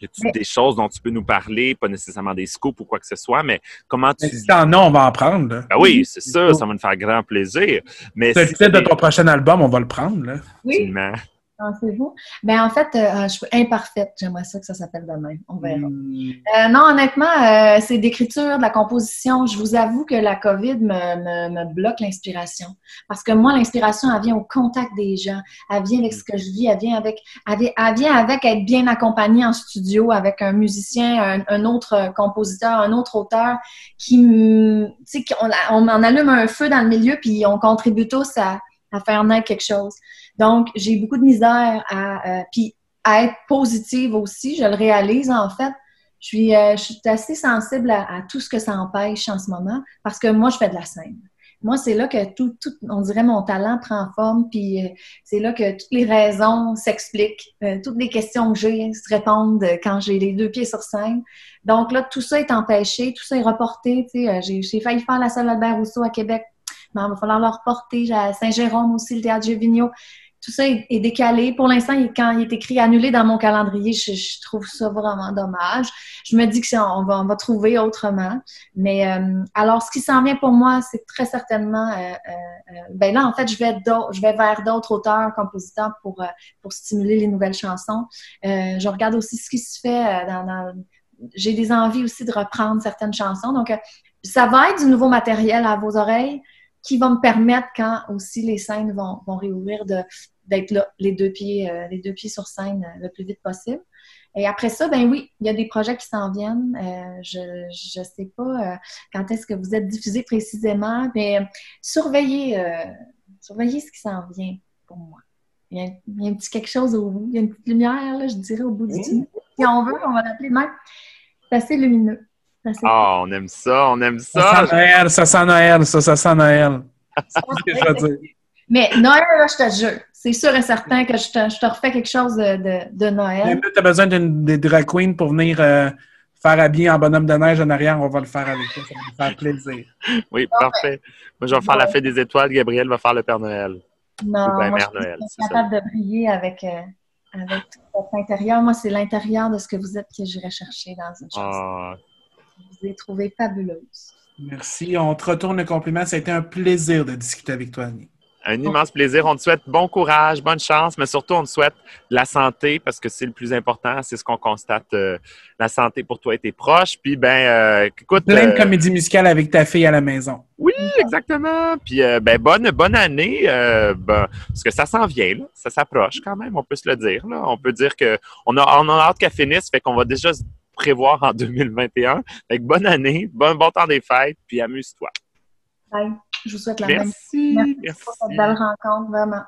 y a-t-il des choses dont tu peux nous parler, pas nécessairement des scoops ou quoi que ce soit, mais comment tu... Mais si t'en as, on va en prendre. Là. Ben oui, c'est ça, ça va nous faire grand plaisir. Mais C'est le si titre de ton prochain album, on va le prendre. Là. Oui, Absolument. pensez-vous? Ben en fait, je suis imparfaite. J'aimerais ça que ça s'appelle de même. On verra. Hmm. Non, honnêtement, c'est d'écriture, de la composition. Je vous avoue que la COVID me bloque l'inspiration. Parce que moi, l'inspiration, elle vient au contact des gens. Elle vient avec ce que je vis. Elle vient avec être bien accompagnée en studio avec un musicien, un autre compositeur, un autre auteur qui, tu sais, on en allume un feu dans le milieu puis on contribue tous à faire naître quelque chose. Donc, j'ai beaucoup de misère puis à être positive aussi. Je le réalise, en fait. Je suis assez sensible à tout ce que ça empêche en ce moment parce que moi, je fais de la scène. Moi, c'est là que tout, on dirait, mon talent prend forme, puis c'est là que toutes les raisons s'expliquent. Toutes les questions que j'ai se répondent quand j'ai les deux pieds sur scène. Donc là, tout ça est empêché, tout ça est reporté. Tu sais, j'ai failli faire la salle Albert-Rousseau à Québec, mais il va falloir le reporter. J'ai à Saint-Jérôme aussi, le théâtre Gévigno. Tout ça est décalé. Pour l'instant, quand il est écrit annulé dans mon calendrier, je trouve ça vraiment dommage. Je me dis qu'on va trouver autrement. Mais alors, ce qui s'en vient pour moi, c'est très certainement... ben là, en fait, je vais vers d'autres auteurs, compositeurs pour stimuler les nouvelles chansons. Je regarde aussi ce qui se fait j'ai des envies aussi de reprendre certaines chansons. Donc, ça va être du nouveau matériel à vos oreilles qui va me permettre, quand aussi les scènes vont réouvrir, d'être là, les deux pieds sur scène le plus vite possible. Et après ça, ben oui, il y a des projets qui s'en viennent. Je sais pas quand est-ce que vous êtes diffusé précisément, mais surveillez ce qui s'en vient pour moi. Il y a un petit quelque chose au bout. Il y a une petite lumière, là, je dirais, au bout du tunnel. Si on veut, on va l'appeler de même. C'est assez lumineux. Ah, on aime ça, on aime Ça ça. sent Noël, ça sent Noël, ça sent Noël. C'est ce que je veux dire. Mais Noël, là, je te jure, c'est sûr et certain que je te refais quelque chose de Noël. Même là, tu as besoin des drag queens pour venir faire habiller en bonhomme de neige en arrière, on va le faire avec toi. Ça va nous faire plaisir. Oui, parfait. Moi, je vais faire la fête des étoiles. Gabriel va faire le Père Noël. Non, Ou bien moi, Mère je Noël. suis C'est ça. capable de briller avec tout votre intérieur. Moi, c'est l'intérieur de ce que vous êtes que j'irai chercher dans une chanson. Ah, Je vous ai trouvé fabuleuse. Merci. On te retourne le compliment. Ça a été un plaisir de discuter avec toi, Annie. un immense plaisir. On te souhaite bon courage, bonne chance, mais surtout, on te souhaite de la santé parce que c'est le plus important. C'est ce qu'on constate. La santé pour toi et tes proches. Puis, écoute. Plein de comédie musicale avec ta fille à la maison. Oui, exactement. Puis, bonne année. Parce que ça s'en vient, là. Ça s'approche quand même, on peut se le dire. Là. On peut dire qu'on a hâte qu'elle finisse, fait qu'on va déjà se prévoir en 2021. Fait que bonne année, bon temps des fêtes, puis amuse-toi. Bye. Je vous souhaite la même. Merci. Merci pour cette belle rencontre, vraiment.